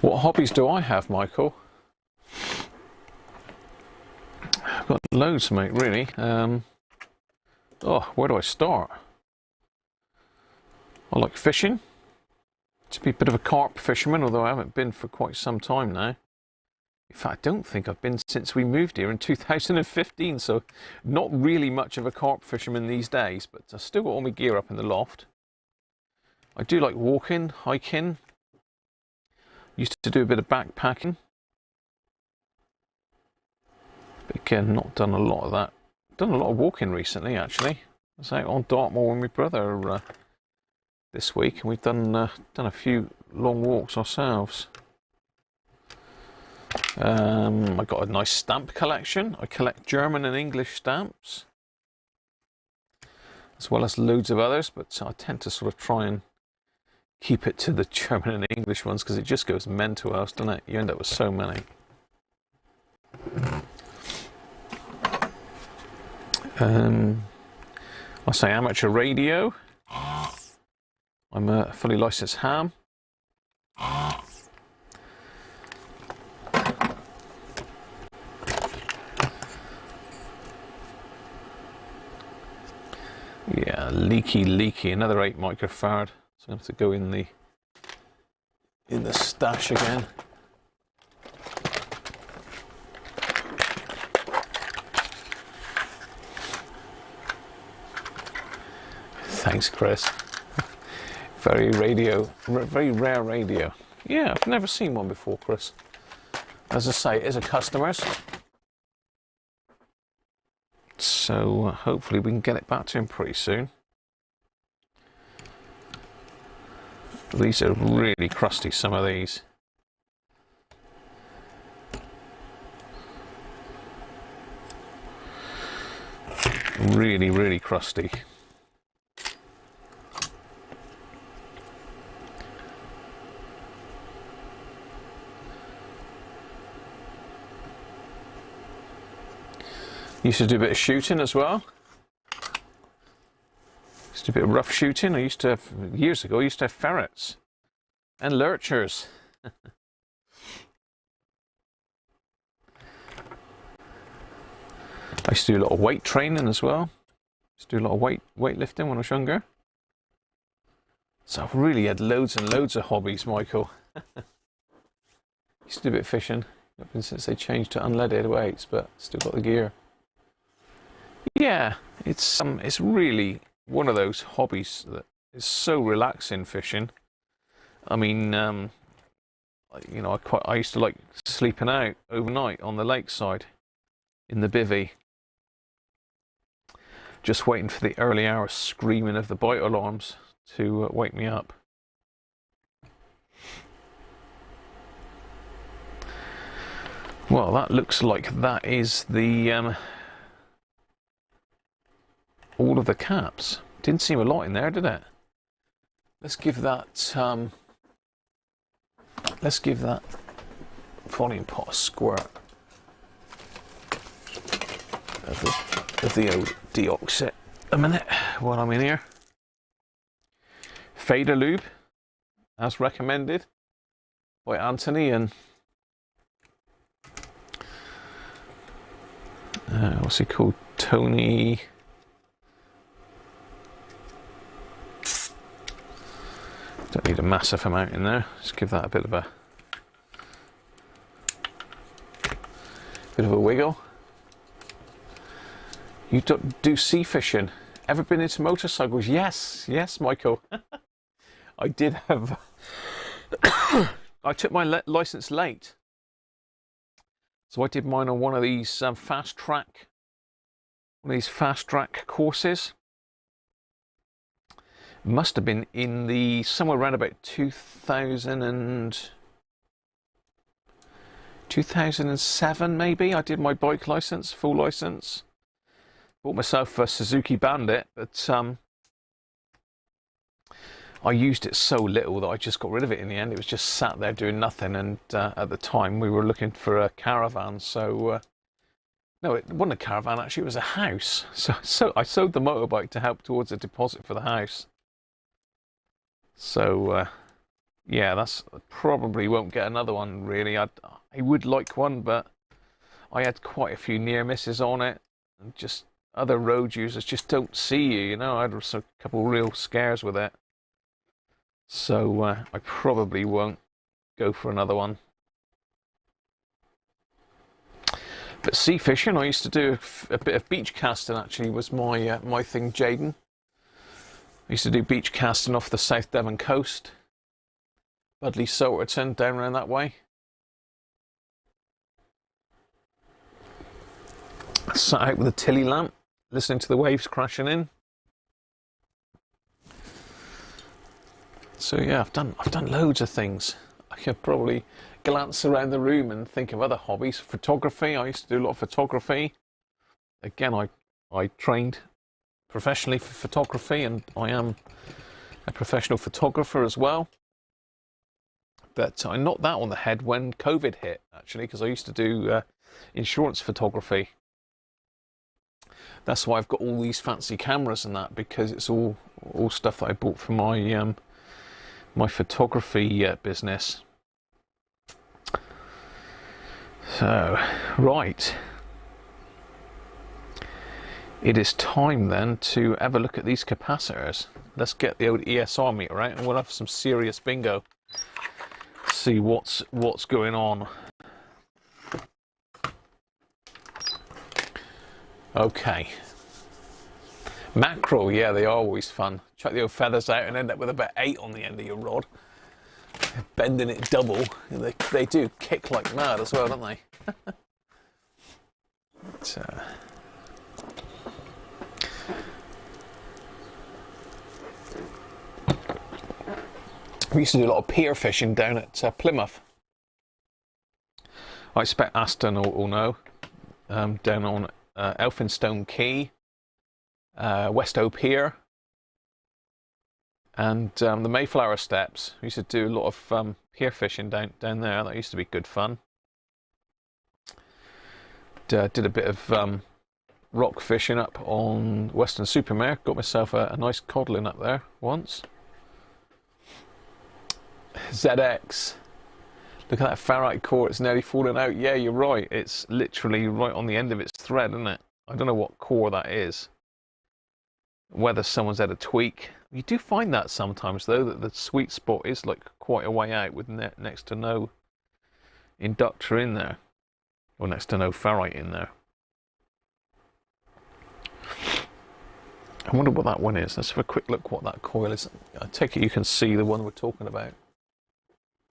What hobbies do I have, Michael? I've got loads, mate, really. Oh, where do I start? I like fishing. To be a bit of a carp fisherman, although I haven't been for quite some time now. In fact, I don't think I've been since we moved here in 2015, so not really much of a carp fisherman these days, but I've still got all my gear up in the loft. I do like walking, hiking. Used to do a bit of backpacking. But again, not done a lot of that. Done a lot of walking recently, actually. I was out on Dartmoor with my brother this week, and we've done a few long walks ourselves. I got a nice stamp collection. I collect German and English stamps, as well as loads of others, but I tend to sort of try and keep it to the German and English ones because it just goes mental else, doesn't it? You end up with so many. I say amateur radio. I'm a fully licensed ham. Yeah, leaky, another 8 microfarad. So I have to go in the stash again. Thanks, Chris. Very rare radio. Yeah, I've never seen one before, Chris. As I say, it is a customer's. So hopefully we can get it back to him pretty soon. These are really crusty, some of these. Really crusty. Used to do a bit of shooting as well. Used to do a bit of rough shooting. I used to have, years ago, I used to have ferrets and lurchers. I used to do a lot of weight training as well. Used to do a lot of weightlifting when I was younger. So I've really had loads and loads of hobbies, Michael. Used to do a bit of fishing. Not been since they changed to unleaded weights, but still got the gear. Yeah, it's really one of those hobbies that is so relaxing, fishing. I mean, you know, I used to like sleeping out overnight on the lakeside in the bivvy, just waiting for the early hours screaming of the bite alarms to wake me up. Well, that looks like that is the all of the caps. Didn't seem a lot in there, did it? Let's give that volume pot a squirt of the old deoxit a minute while I'm in here. Fader lube, as recommended by Anthony, and what's he called? Tony. Don't need a massive amount in there. Just give that a bit of a wiggle. You do sea fishing. Ever been into motorcycles? Yes, Michael. I did have. I took my license late, so I did mine on one of these fast track courses. Must have been in the somewhere around about 2007 maybe. I did my bike license, full license. Bought myself a Suzuki Bandit, but I used it so little that I just got rid of it in the end. It was just sat there doing nothing, and at the time we were looking for a caravan, so no, it wasn't a caravan actually, it was a house. So I sold the motorbike to help towards a deposit for the house. So yeah, that's probably won't get another one really. I would like one, but I had quite a few near misses on it, and just other road users just don't see you. You know, I had a couple real scares with it, so I probably won't go for another one. But sea fishing, I used to do a bit of beach casting. Actually, was my my thing, Jaden. I used to do beach casting off the South Devon coast, Budleigh, Salterton, down around that way. I sat out with a tilly lamp, listening to the waves crashing in. So yeah, I've done loads of things. I could probably glance around the room and think of other hobbies. Photography, I used to do a lot of photography. Again, I trained professionally for photography, and I am a professional photographer as well. But I knocked that on the head when COVID hit, actually, because I used to do insurance photography. That's why I've got all these fancy cameras and that, because it's all stuff that I bought for my my photography business. So, right. It is time then to have a look at these capacitors. Let's get the old ESR meter out and we'll have some serious bingo. See what's going on. Okay. Mackerel, yeah, they are always fun. Chuck the old feathers out and end up with about 8 on the end of your rod. Bending it double. They do kick like mad as well, don't they? We used to do a lot of pier fishing down at Plymouth. I expect Aston will know. Down on Elphinstone Quay, Westow Pier, and the Mayflower Steps. We used to do a lot of pier fishing down there. That used to be good fun. Did a bit of rock fishing up on Weston-super-Mare. Got myself a nice codling up there once. ZX. Look at that ferrite core, it's nearly fallen out. Yeah, you're right. It's literally right on the end of its thread, isn't it? I don't know what core that is. Whether someone's had a tweak. You do find that sometimes, though, that the sweet spot is like quite a way out with next to no inductor in there. Or next to no ferrite in there. I wonder what that one is. Let's have a quick look what that coil is. I take it you can see the one we're talking about.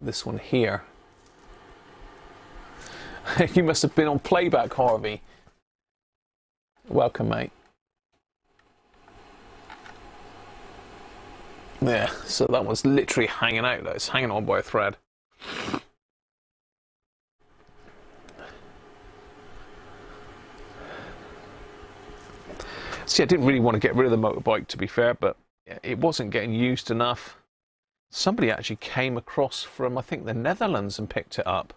This one here. You must have been on playback, Harvey. Welcome, mate. Yeah, so that one's literally hanging out. It's hanging on by a thread. See, I didn't really want to get rid of the motorbike, to be fair, but it wasn't getting used enough. Somebody actually came across from, I think, the Netherlands and picked it up.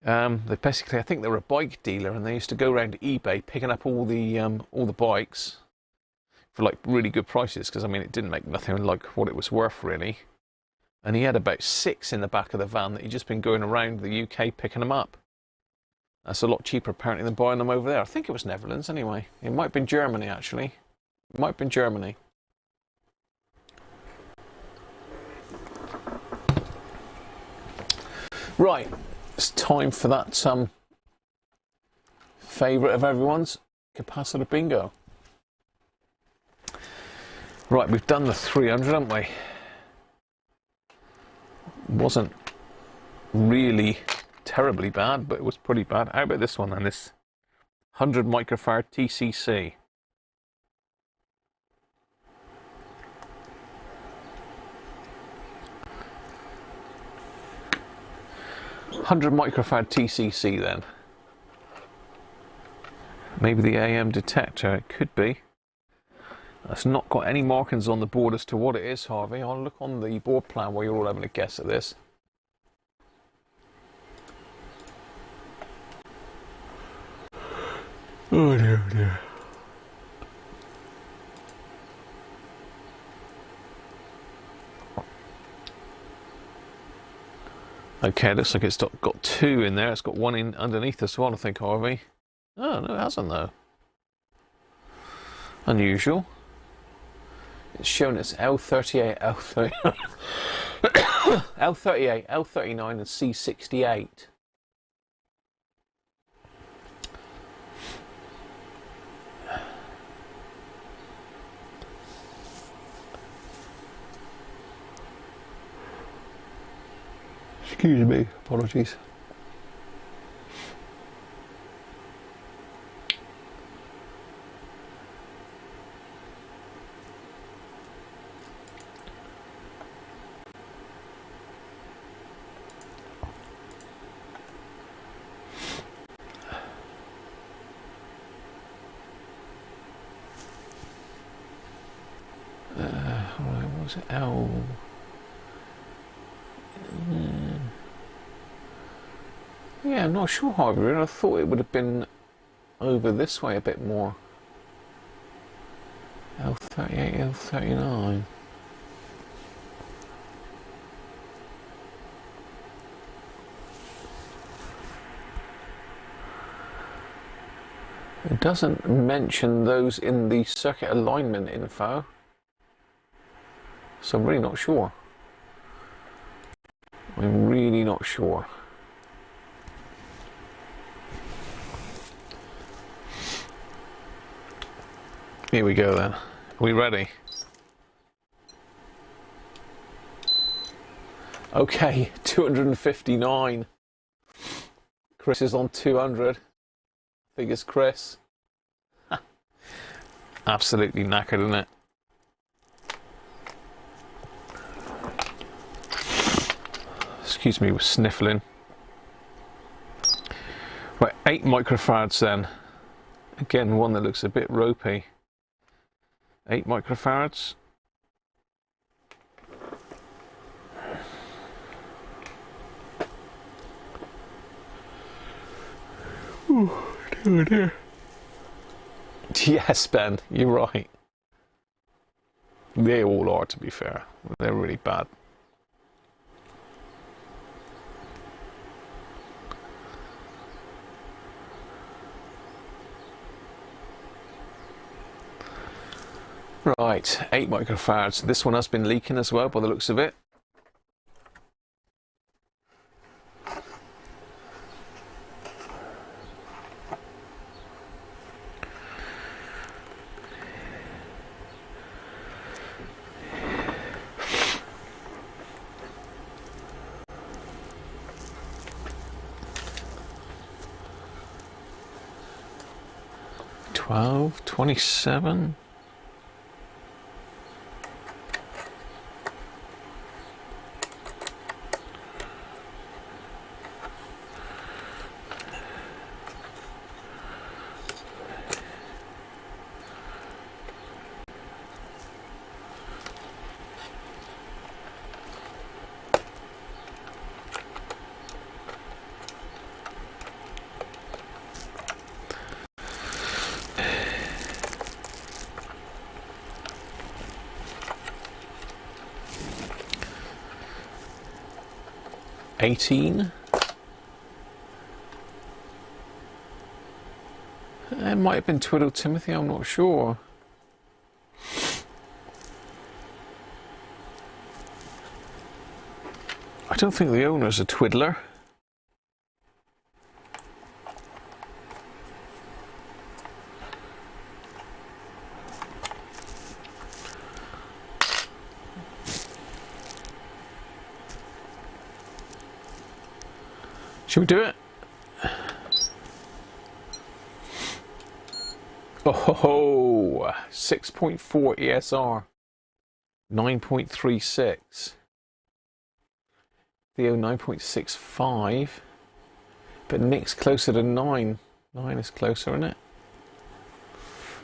They basically, I think they were a bike dealer, and they used to go around eBay picking up all the bikes for like really good prices, because I mean it didn't make nothing like what it was worth really. And he had about 6 in the back of the van that he'd just been going around the UK picking them up. That's a lot cheaper apparently than buying them over there. I think it was Netherlands anyway. It might have been Germany actually. It might have been Germany. Right, it's time for that favourite of everyone's, capacitor bingo. Right, we've done the 300, haven't we? Wasn't really terribly bad, but it was pretty bad. How about this one then, this 100 microfarad TCC? $100 microfarad TCC then. Maybe the AM detector, it could be. It's not got any markings on the board as to what it is, Harvey. I'll look on the board plan while you're all having a guess at this. Oh dear, oh dear. Okay, looks like it's got two in there. It's got one in underneath as well, I think, Harvey. Oh, no, it hasn't, though. Unusual. It's showing it's L38, L30, L38, L39 and C68. Excuse me, apologies. What was it? L. Yeah, I'm not sure, Harvey. I thought it would have been over this way a bit more. L38, L39. It doesn't mention those in the circuit alignment info, so I'm really not sure. I'm really not sure. Here we go then. Are we ready? Okay, 259. Chris is on 200. I think it's Chris. Absolutely knackered, isn't it? Excuse me, we're sniffling. Right, 8 microfarads then. Again, one that looks a bit ropey. 8 microfarads. Ooh, dear. Yes, Ben, you're right. They all are, to be fair. They're really bad. Right, 8 microfarads. This one has been leaking as well, by the looks of it. $12, $27. $18. It might have been Twiddle Timothy, I'm not sure. I don't think the owner's a twiddler. Should we do it? Oh, 6.4 ESR, 9.36. Theo 9.65, but Nick's closer to 9. 9 is closer, isn't it?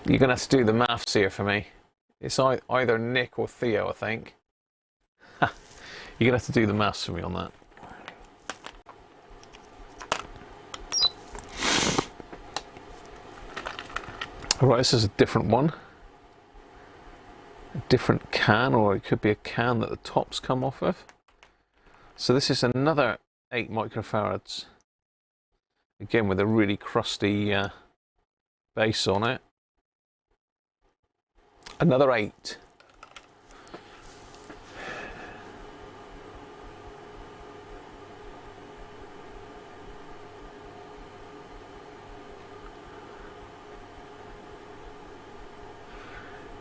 You're gonna have to do the maths here for me. It's either Nick or Theo, I think. You're gonna have to do the maths for me on that. Alright, this is a different one. A different can, or it could be a can that the tops come off of. So this is another 8 microfarads. Again with a really crusty base on it. Another 8.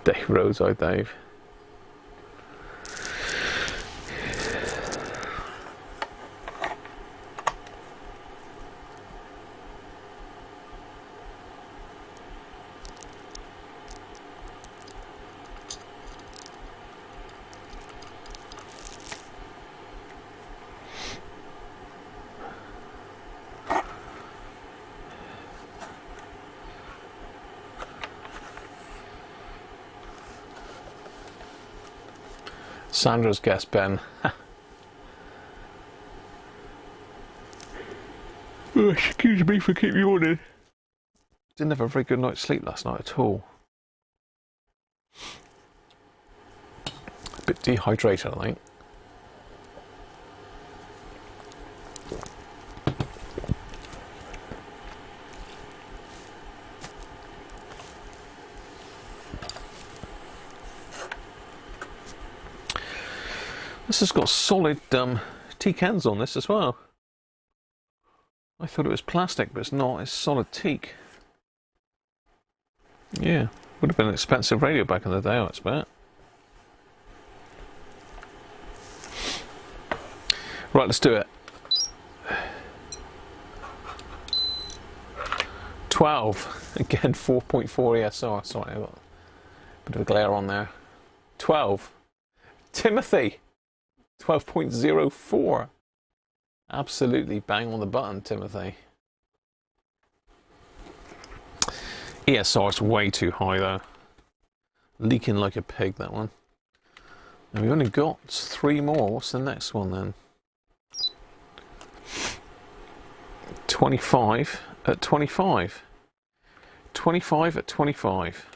Dave Rose, hi Dave. Sandra's guest, Ben. Oh, excuse me for keeping you on. Didn't have a very good night's sleep last night at all. A bit dehydrated, I think. This has got solid teak ends on this as well. I thought it was plastic, but it's not. It's solid teak. Yeah, would have been an expensive radio back in the day, I expect. Right, let's do it. 12. Again, 4.4 ESR. Sorry, I've got a bit of a glare on there. 12. Timothy. 12.04. Absolutely bang on the button, Timothy. ESR is way too high though. Leaking like a pig, that one. And we've only got 3 more. What's the next one then? 25 at 25. 25 at 25.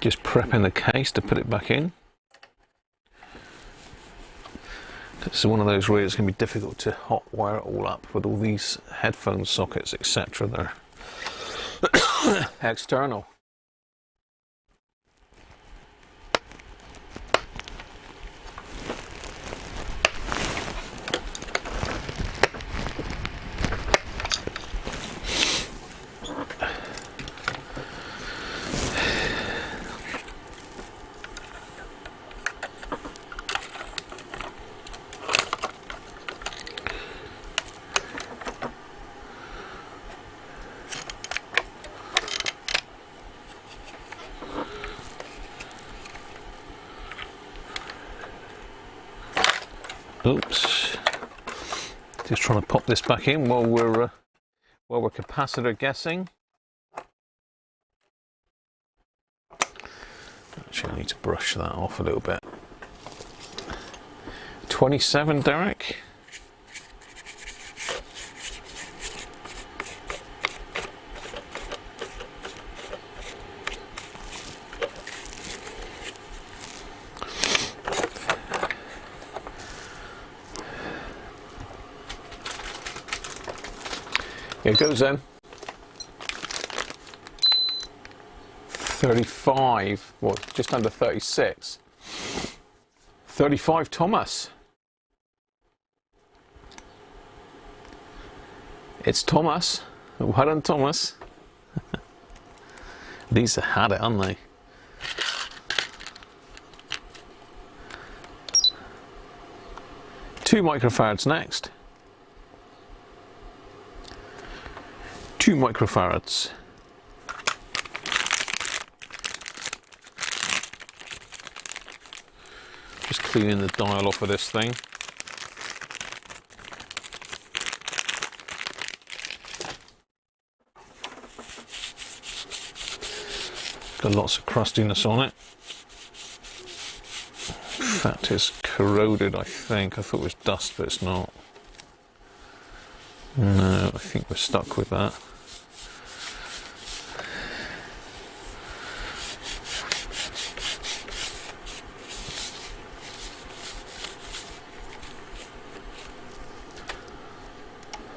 Just prepping the case to put it back in. This is one of those where it's going to be difficult to hot wire it all up with all these headphone sockets, etc. They're external. Oops. Just trying to pop this back in while we're capacitor guessing. Actually, I need to brush that off a little bit. 27, Derek. Here it goes then. 35, well, just under 36. 35, Thomas. It's Thomas. Well done, Thomas. These have had it, haven't they? Two microfarads next. 2 microfarads. Just cleaning the dial off of this thing. Got lots of crustiness on it. That is corroded, I think. I thought it was dust, but it's not. No, I think we're stuck with that.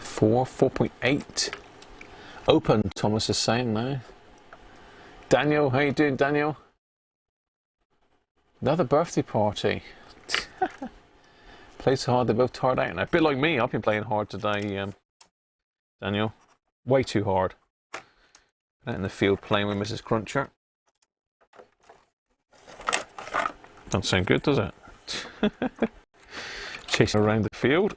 Four, 4.8. Open, Thomas is saying now. Daniel, how you doing, Daniel? Another birthday party. Play so hard, they're both tired out. And a bit like me, I've been playing hard today, Daniel. Way too hard. Out in the field playing with Mrs. Cruncher. Doesn't sound good, does it? Chasing around the field.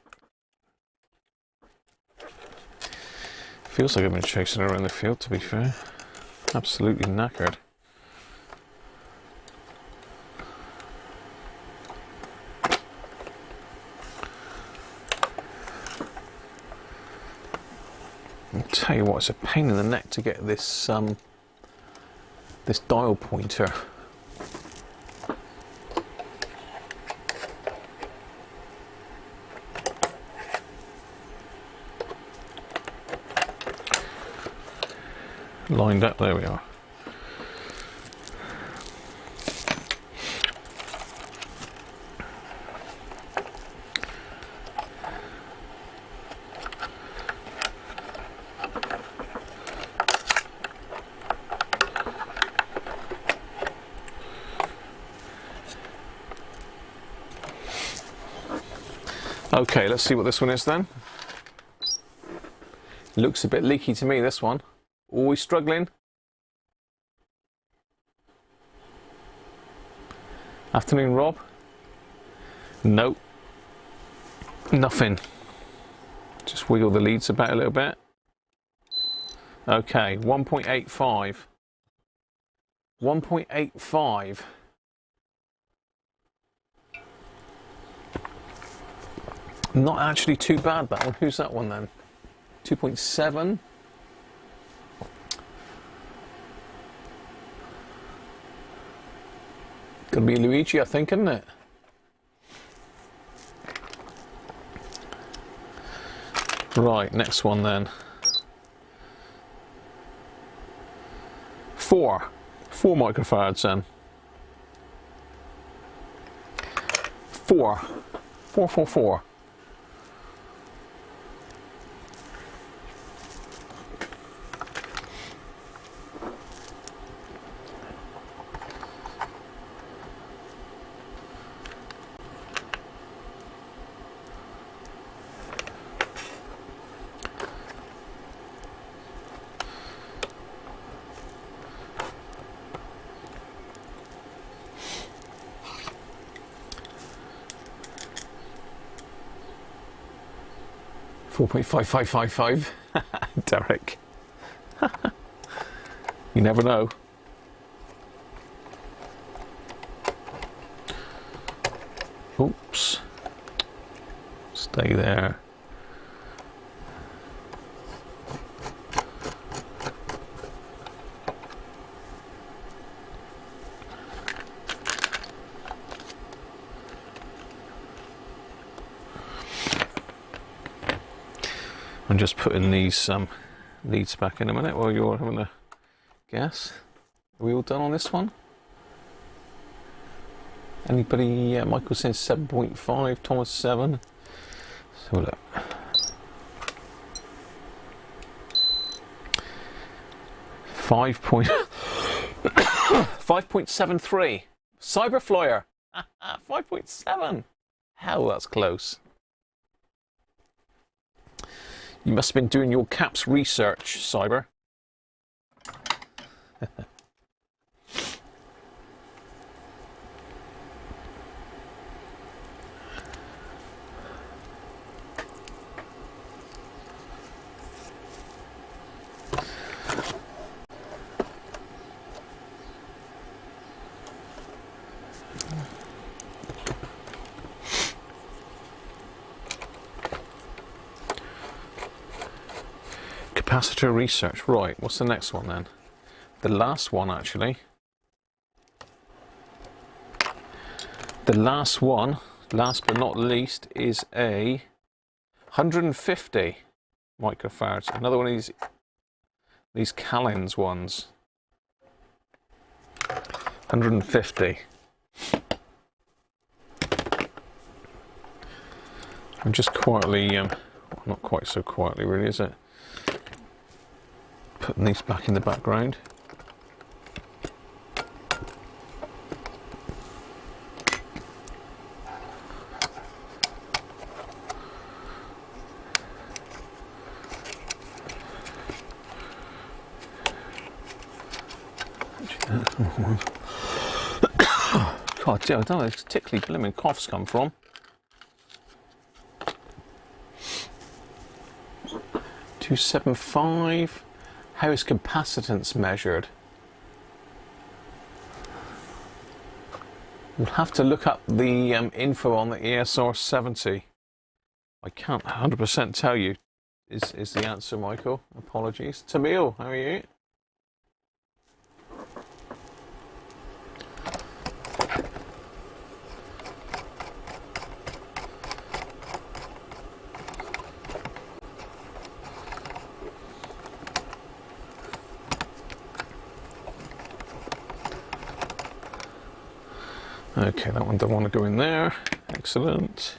Feels like I've been chasing around the field, to be fair. Absolutely knackered. I'll tell you what, it's a pain in the neck to get this this dial pointer. Lined up, there we are. Okay, let's see what this one is then. Looks a bit leaky to me, this one. Always struggling. Afternoon, Rob. Nope. Nothing. Just wiggle the leads about a little bit. Okay, 1.85. 1.85. Not actually too bad, that one. Who's that one then? 2.7. Gonna be Luigi, I think, isn't it? Right, next one then. 4 microfarads then. 4. 4. 4.5555. Derek. You never know. Oops. Stay there. I'm just putting these leads back in a minute while you're having a guess. Are we all done on this one? Anybody? Michael says 7.5, Thomas 7. So look. 5.73. Cyberflyer. 5.7. Hell, that's close. You must have been doing your caps research, Cyber. Capacitor research. Right, what's the next one then? The last one, actually. The last one, last but not least, is a 150 microfarads. Another one of these Callens ones. 150. I'm just quietly, not quite so quietly really, is it? Putting these back in the background. God, I don't know where these tickly blimmin' coughs come from. .275. How is capacitance measured? We'll have to look up the info on the ESR70. I can't 100% tell you is the answer, Michael. Apologies. Tamil, how are you? Okay, that one don't want to go in there. Excellent.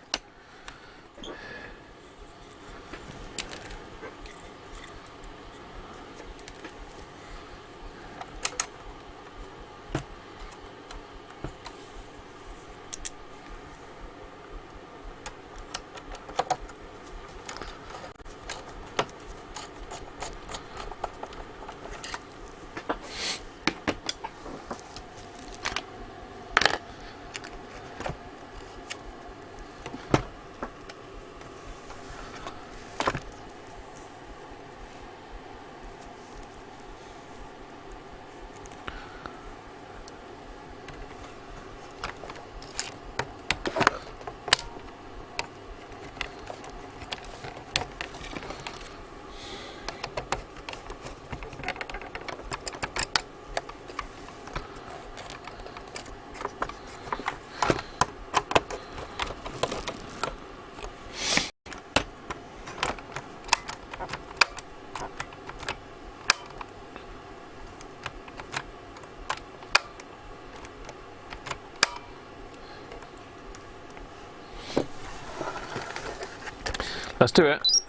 Let's do it.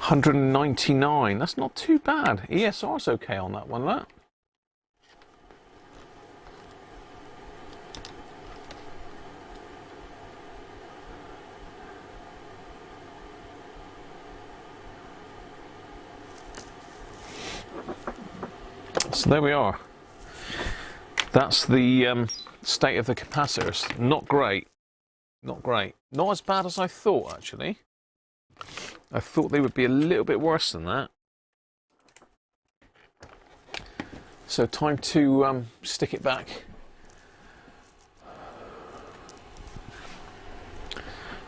199. That's not too bad. ESR's okay on that one, that. So there we are. That's the state of the capacitors. Not great. Not great. Not as bad as I thought, actually. I thought they would be a little bit worse than that. So time to stick it back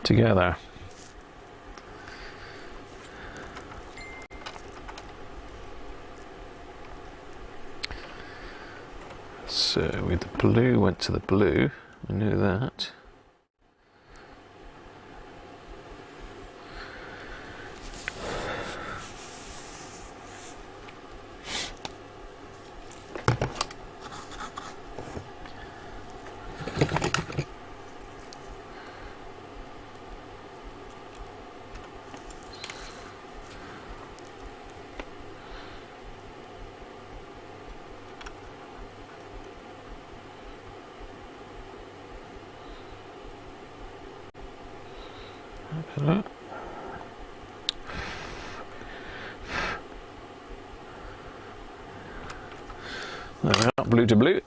together. So with the blue, went to the blue. I knew that. There we are, blue to blue.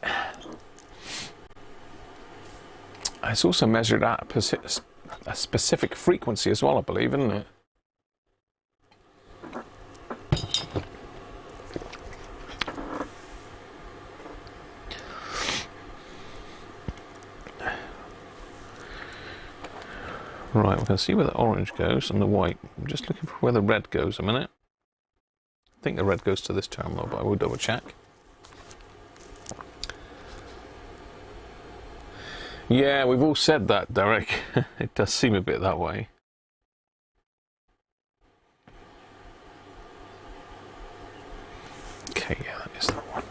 It's also measured at a specific frequency as well, I believe, isn't it? Right, we're going to see where the orange goes and the white. I'm just looking for where the red goes a minute. I think the red goes to this terminal, but I will double check. Yeah, we've all said that, Derek. It does seem a bit that way. Okay, yeah, that is that one.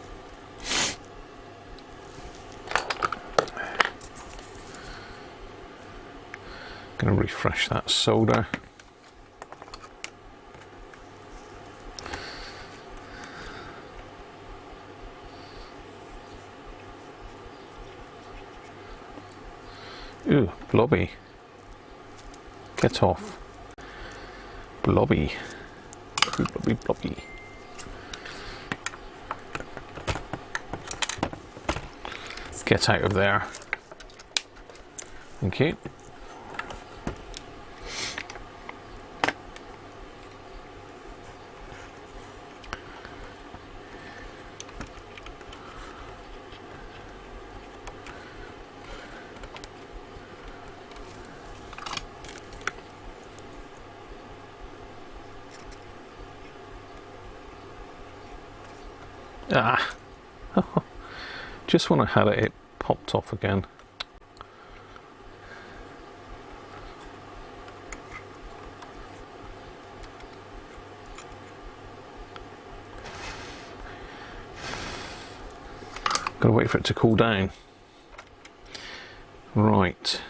Going to refresh that solder. Ooh, blobby. Get off. Blobby. Blobby, blobby. Get out of there. Thank you. Ah, just when I had it, it popped off again. Gotta wait for it to cool down. Right.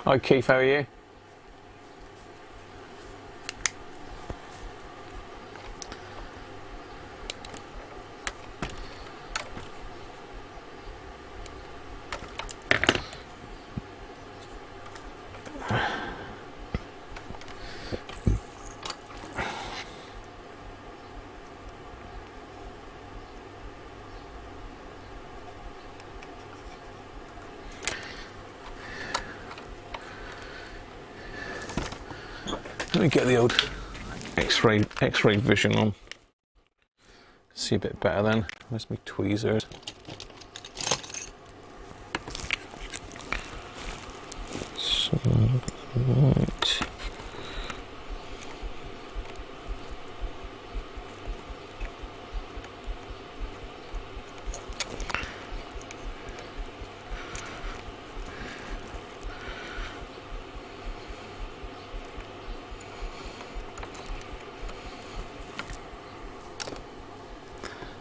Hi Keith, how are you? Let me get the old X-ray vision on. See a bit better then. Where's my tweezers? So, right.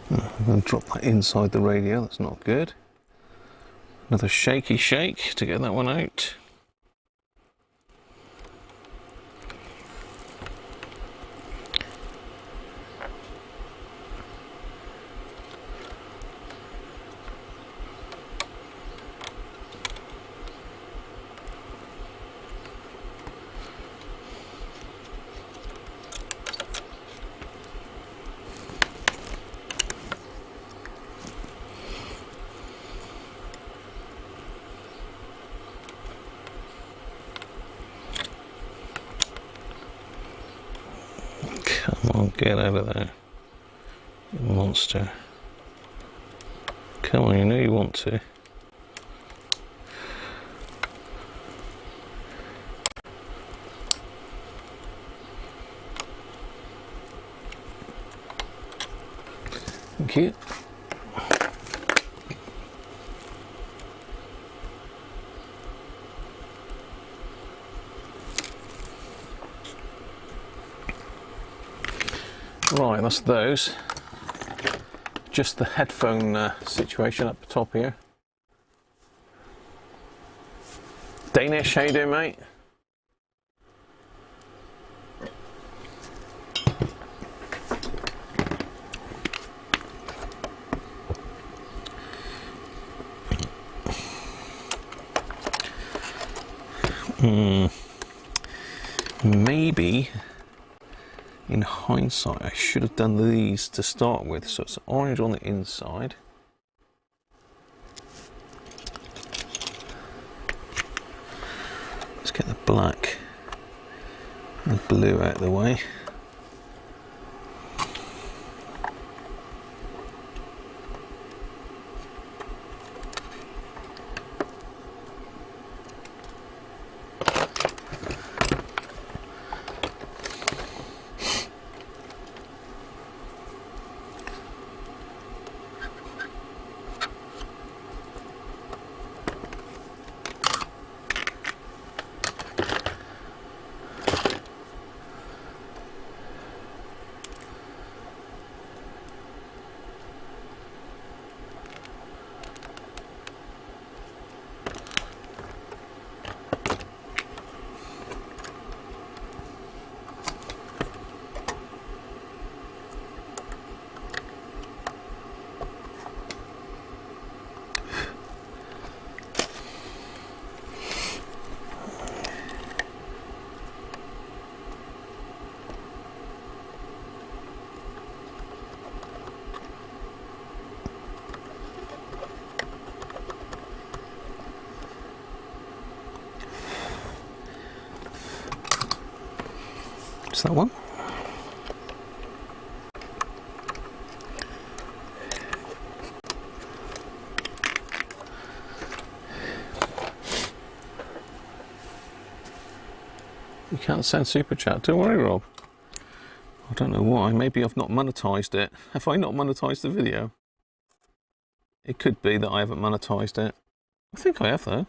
I'm going to drop that inside the radio, that's not good. Another shaky shake to get that one out. Come on, get out of there, you monster. Come on, you know you want to. Thank you. Right, that's those. Just the headphone situation up the top here. Danish, how you doing, mate? Maybe in hindsight I should have done these to start with, so it's orange on the inside. Let's get the black and the blue out of the way. that one. You can't send super chat. Don't worry, Rob. I don't know why. Maybe I've not monetized it. Have I not monetized the video? It could be that I haven't monetized it. I think I have, though.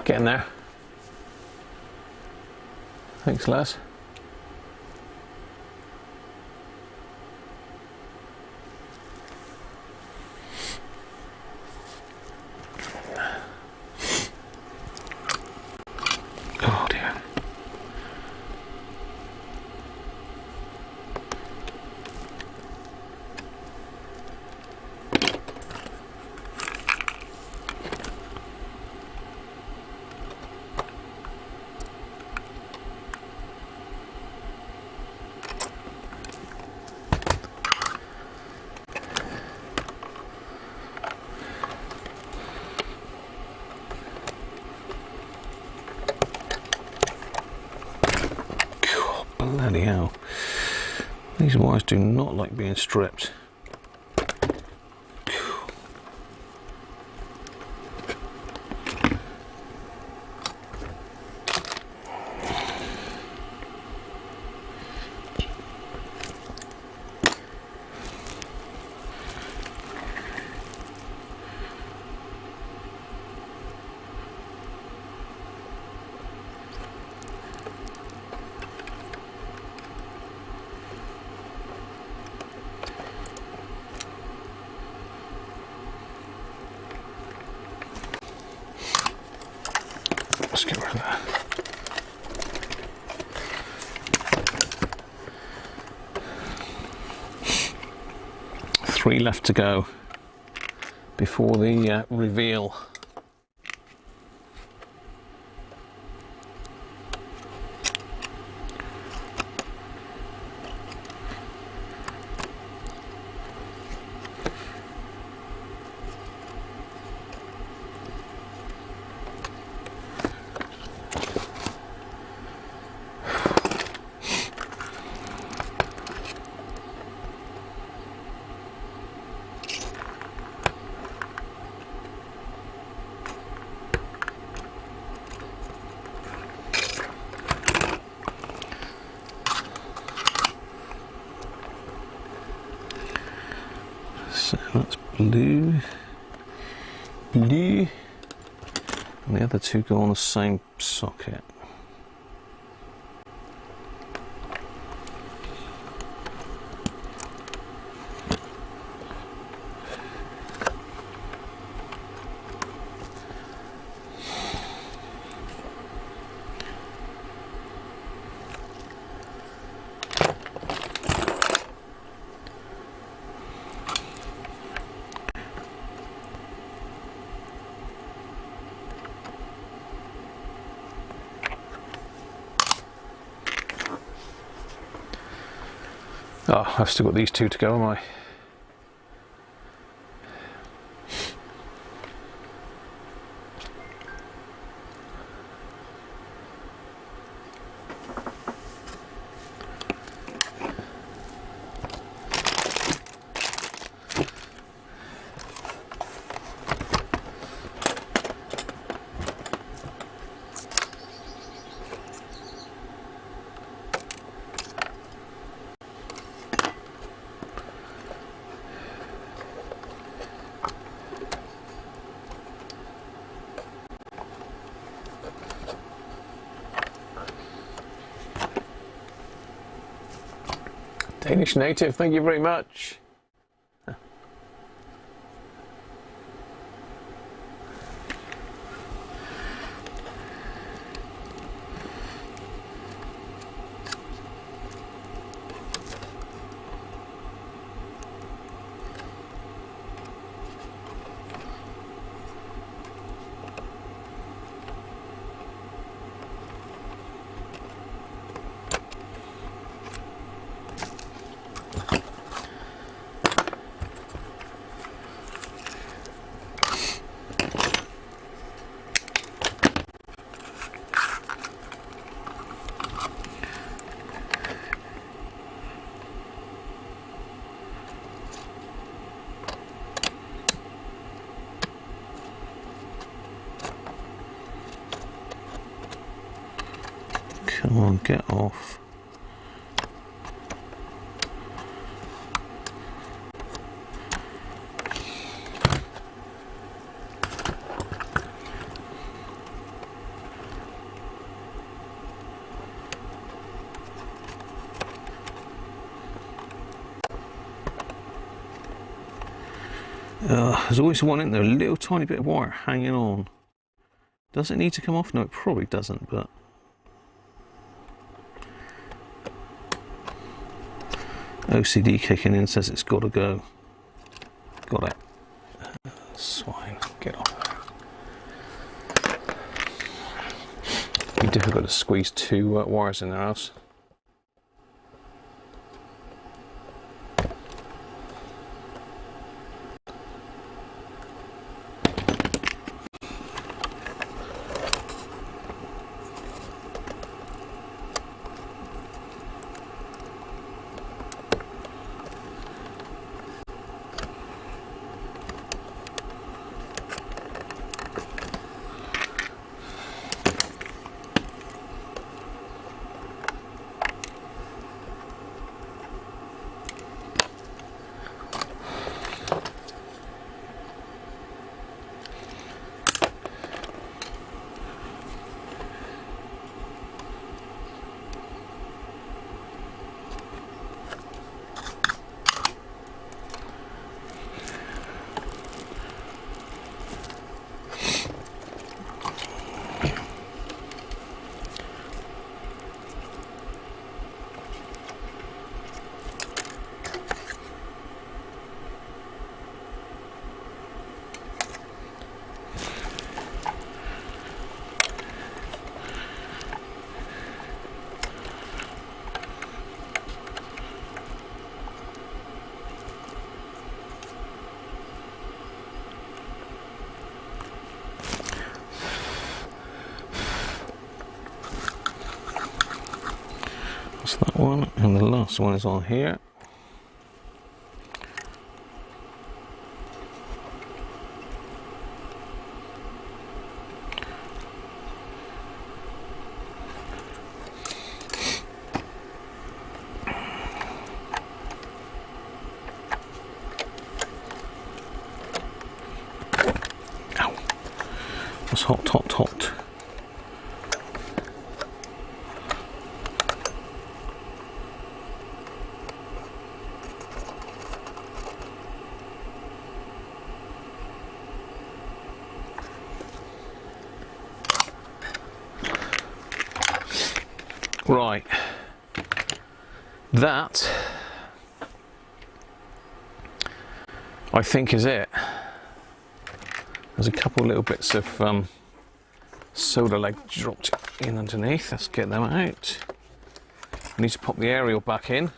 Getting there. Thanks, Les. Oh dear. Bloody hell. These wires do not like being stripped. Let's get rid of that. Three left to go before the reveal. So that's blue, blue, and the other two go on the same socket. Oh, I've still got these two to go, am I? Danish native, thank you very much. Come on, get off. There's always one in there, a little tiny bit of wire hanging on. Does it need to come off? No, it probably doesn't, but OCD kicking in says it's got to go. Got it. Swine, get off. Be difficult to squeeze two wires in their house. That's that one, and the last one is on here. Ow. That's hot, hot, hot. Right, that I think is it. There's a couple little bits of solder leg dropped in underneath. Let's get them out. I need to pop the aerial back in.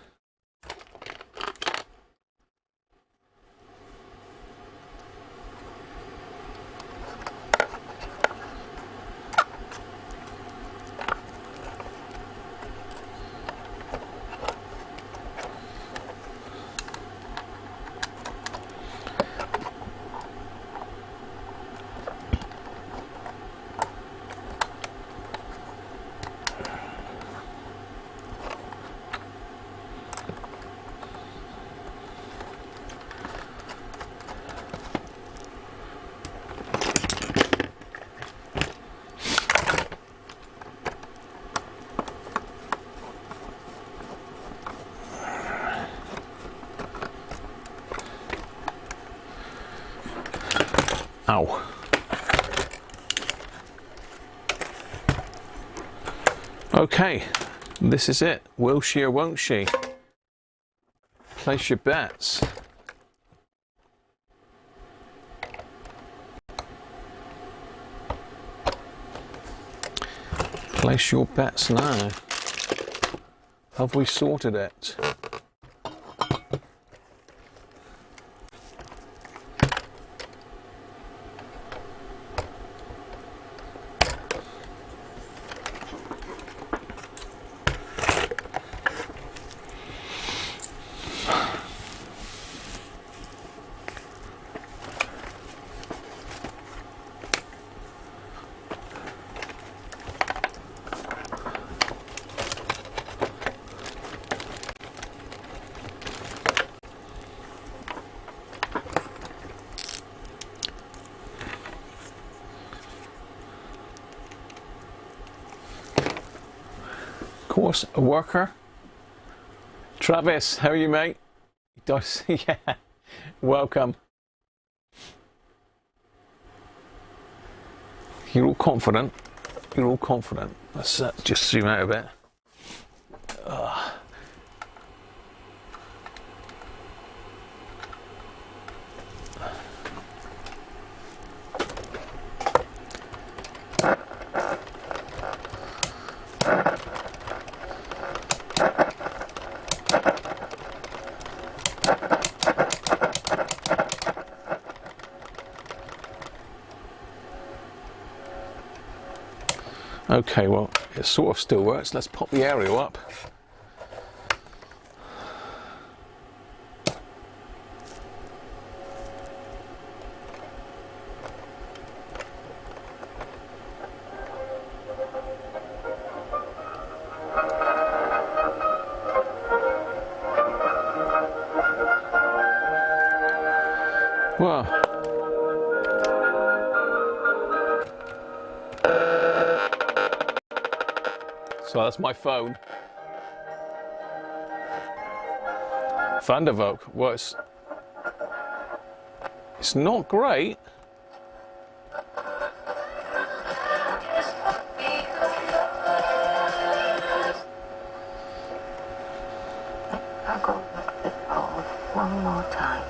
Ow. Okay, this is it. Will she or won't she? Place your bets. Place your bets now. Have we sorted it? Course, a worker. Travis, how are you, mate? Yeah, welcome. You're all confident. You're all confident. Let's just zoom out a bit. Okay, well, it sort of still works. Let's pop the aerial up. Well, so that's my phone. Thundervoke. Well, it's not great. I'll go look the pole one more time.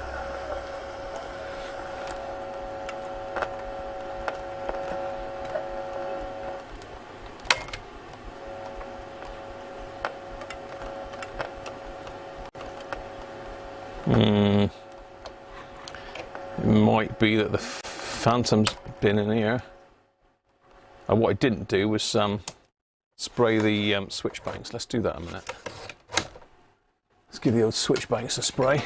It might be that the phantom's been in here. What I didn't do was spray the switch banks. Let's do that in a minute. Let's give the old switch banks a spray.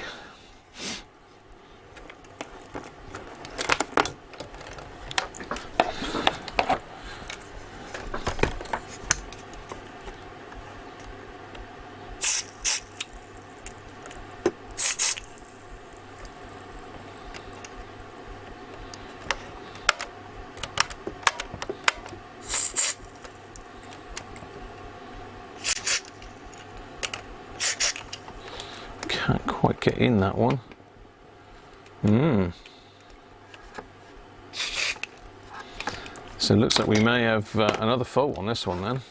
Can't quite get in that one. So it looks like we may have another fault on this one then.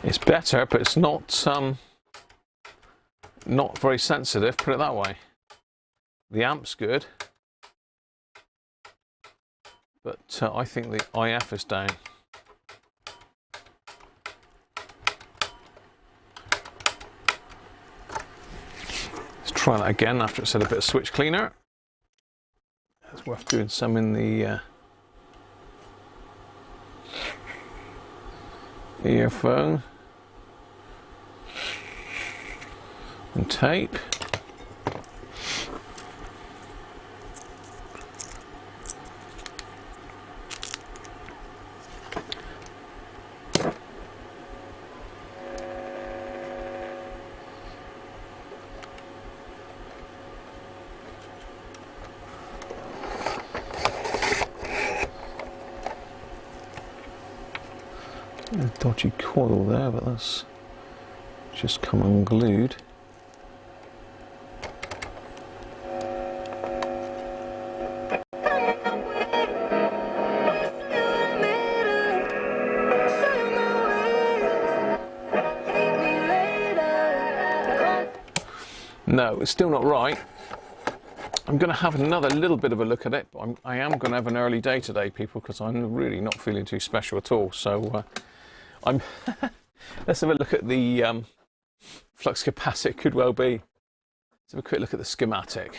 It's better, but it's not very sensitive, put it that way. The amp's good, but I think the IF is down. Let's try that again after it's had a bit of switch cleaner. It's worth doing some in the earphone. And tape. dodgy coil there, but that's just come unglued. No, it's still not right. I'm going to have another little bit of a look at it, but I am going to have an early day today, people, because I'm really not feeling too special at all. So let's have a look at the flux capacitor. Could well be. Let's have a quick look at the schematic,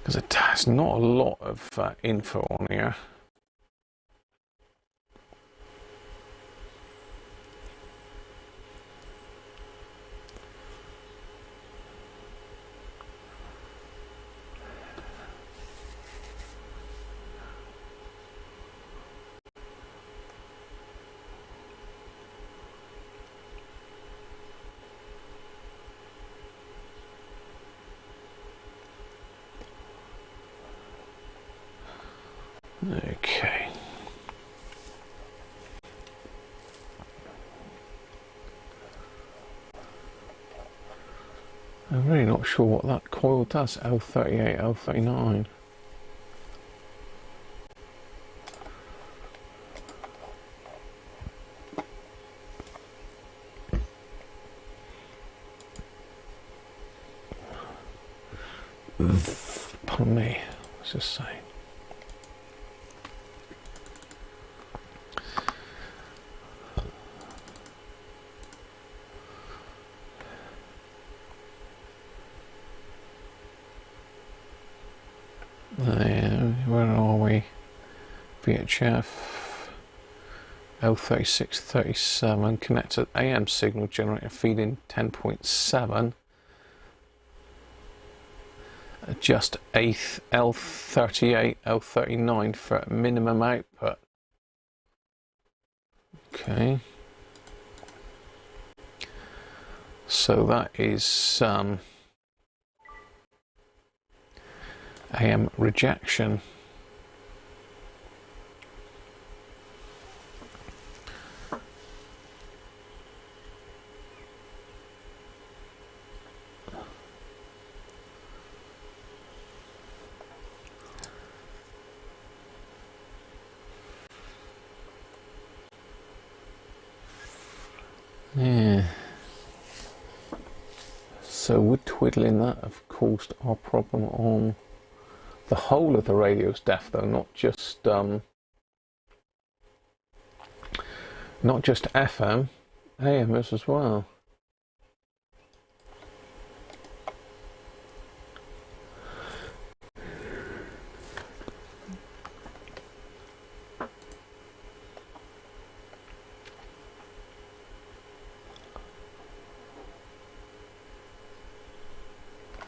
because there's not a lot of info on here. Okay. I'm really not sure what that coil does. L38, L39. Pardon me. What's this saying? Where are we? VHF L3637 connected AM signal generator feeding 10.7. Adjust L38, L39 for minimum output. Okay. So that is AM rejection. Yeah. So would twiddling that have caused our problem on the whole of the radio's deaf, though, not just FM, AM is as well.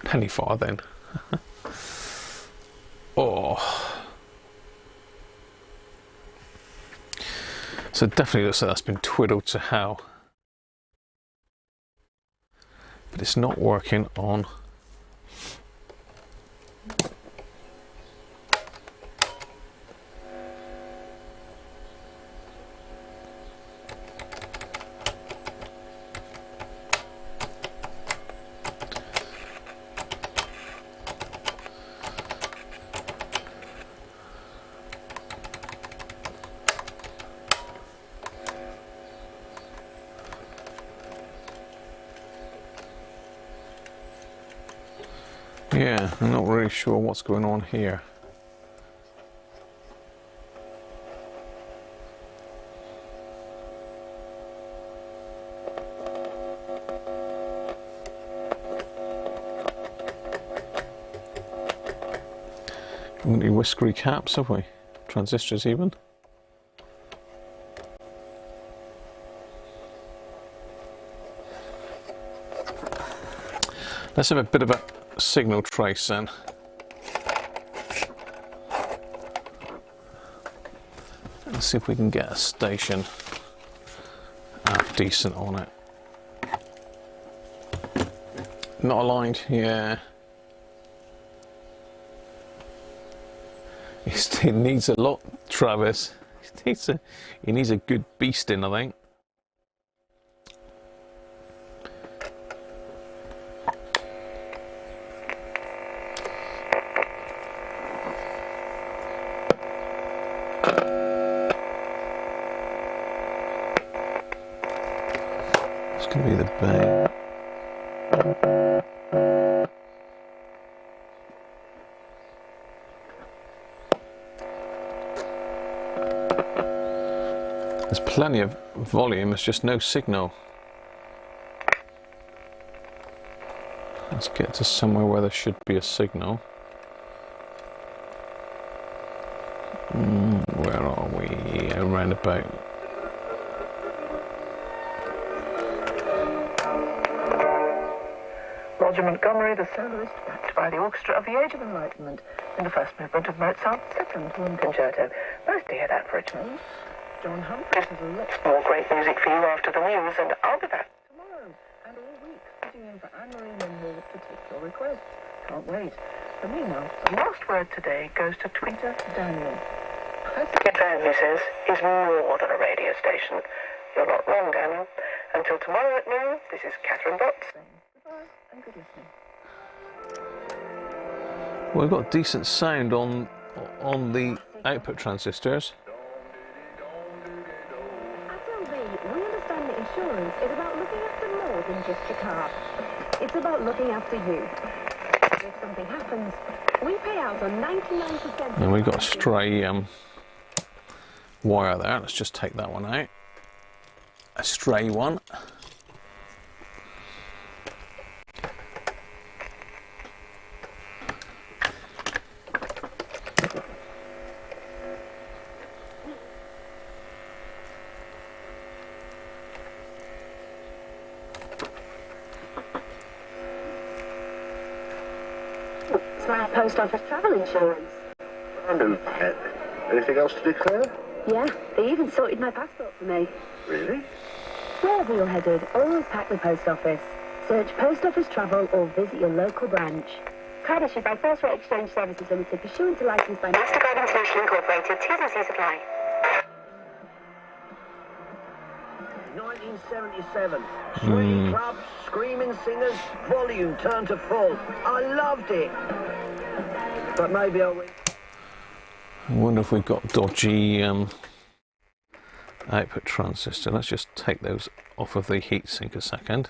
Penny farthing. Oh. So it definitely looks like that's been twiddled to hell. But it's not working on yeah, I'm not really sure what's going on here. Any whiskery caps, have we? Transistors even? Let's have a bit of a signal trace then. Let's see if we can get a station half decent on it. Not aligned, yeah. It needs a lot Travis. He needs a good beasting, I think. It's going to be the bay. There's plenty of volume, there's just no signal. Let's get to somewhere where there should be a signal. Where are we? Around about. Roger Montgomery, the soloist, backed by the Orchestra of the Age of Enlightenment in the first movement of Mozart's Second Horn Concerto. Nice to hear that for a change. John Humphries has a lot more great music for you after the news, and I'll be back tomorrow and all week sitting in for Anne-Marie Monroe to take your requests. Can't wait. For me now, the last word today goes to tweeter Daniel. Your phone, he says, is more than a radio station. You're not wrong, Daniel. Until tomorrow at noon, this is Catherine Botts. Goodbye and good listening. Well, we've got decent sound on the output transistors. We understand that insurance is about looking after more than just your car. It's about looking after you. If something happens, we pay out on 99%. And we've got a stray wire there. Let's just take that one out. A stray one. It's my post office travel insurance. Anything else to declare? Yeah, they even sorted my passport for me. Really? Wherever you're headed, always pack the post office. Search Post Office Travel or visit your local branch. Card issued by First Rate Exchange Services Limited, pursuant to license by Mastercard International Incorporated. T's and C's apply. 1977. Swing clubs, screaming singers, volume turned to full. I loved it. But maybe I went. I wonder if we've got dodgy output transistor. Let's just take those off of the heatsink a second.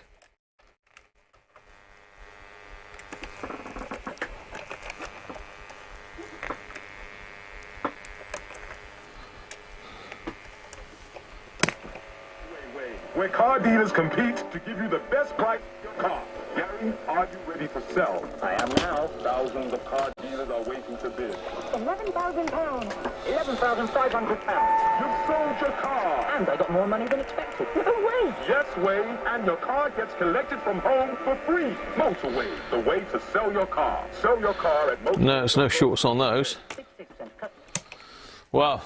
Where car dealers compete to give you the best price for your car. Gary, are you ready to sell? I am now. Thousands of car dealers are waiting to bid. £11,000. £11,500. You've sold your car. And I got more money than expected. No way! Yes, way, and your car gets collected from home for free. Motorway, the way to sell your car. Sell your car at Motorway. No, there's no shorts on those. 66% cut. Well,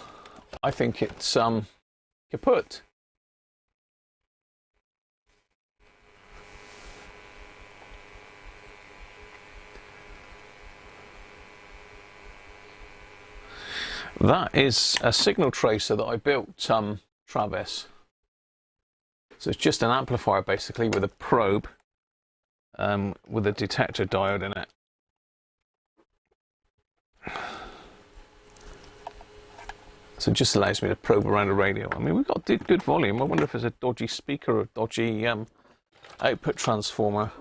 I think it's kaput. That is a signal tracer that I built, Travis. So it's just an amplifier basically with a probe with a detector diode in it. So it just allows me to probe around a radio. I mean, we've got good volume. I wonder if there's a dodgy speaker or a dodgy output transformer.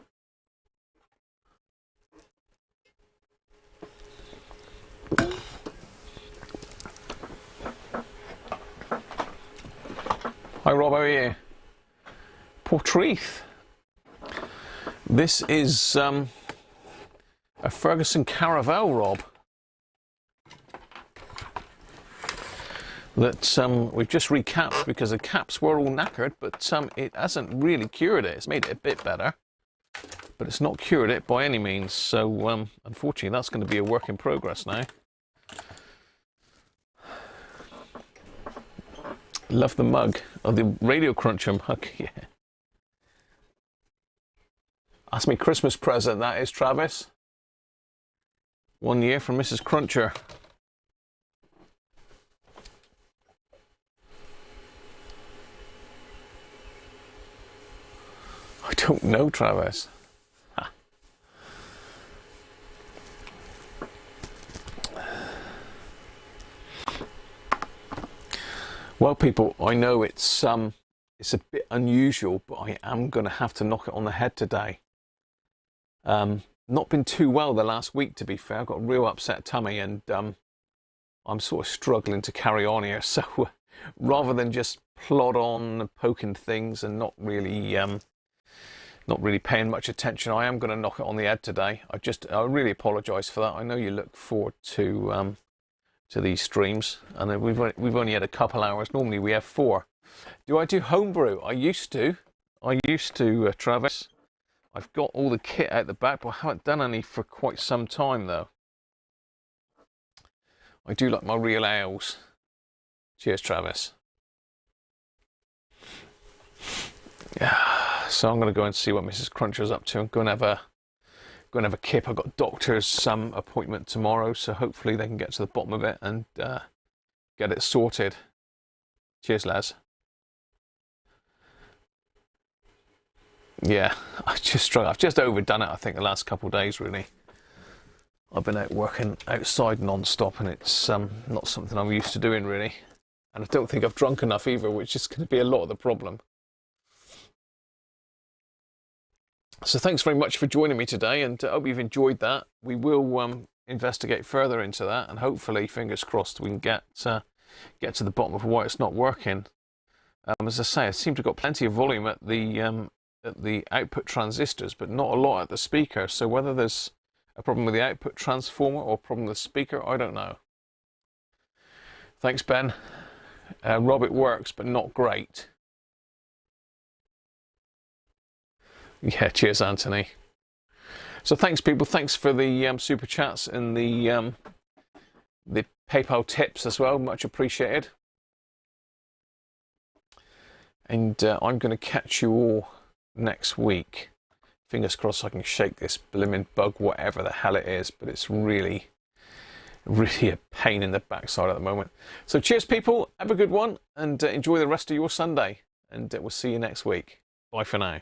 Hi Rob, how are you? Portreath. This is a Ferguson Caravelle, Rob. That we've just recapped because the caps were all knackered, but it hasn't really cured it. It's made it a bit better, but it's not cured it by any means. So unfortunately, that's going to be a work in progress now. Love the mug. Oh, the Radiocruncher mug, yeah. That's my Christmas present, that is, Travis. 1 year from Mrs. Cruncher. don't know, Travis. Ha. Well, people, I know it's a bit unusual, but I am going to have to knock it on the head today. Not been too well the last week, to be fair. I've got a real upset tummy, and I'm sort of struggling to carry on here. So rather than just plod on poking things and not really paying much attention, I am going to knock it on the head today. I really apologise for that. I know you look forward to these streams, and we've only had a couple hours. Normally we have 4. Do I do homebrew? I used to, Travis. I've got all the kit out the back, but I haven't done any for quite some time, though. I do like my real ales. Cheers, Travis. Yeah, so I'm going to go and see what Mrs. Cruncher's up to. I'm going to have a kip. I've got doctor's appointment tomorrow, so hopefully they can get to the bottom of it and get it sorted. Cheers, lads. Yeah, I've just overdone it, I think, the last couple of days, really. I've been out working outside non-stop, and it's not something I'm used to doing, really. And I don't think I've drunk enough either, which is going to be a lot of the problem. So thanks very much for joining me today, and I hope you've enjoyed that. We will investigate further into that, and hopefully, fingers crossed, we can get to the bottom of why it's not working. As I say, I seem to have got plenty of volume at the output transistors, but not a lot at the speaker. So whether there's a problem with the output transformer or a problem with the speaker, I don't know. Thanks, Ben. Rob, it works, but not great. Yeah, cheers, Anthony. So thanks, people. Thanks for the super chats and the PayPal tips as well. Much appreciated. And I'm going to catch you all next week. Fingers crossed I can shake this blimmin' bug, whatever the hell it is, but it's really a pain in the backside at the moment. So cheers, people. Have a good one, and enjoy the rest of your Sunday, and we'll see you next week. Bye for now.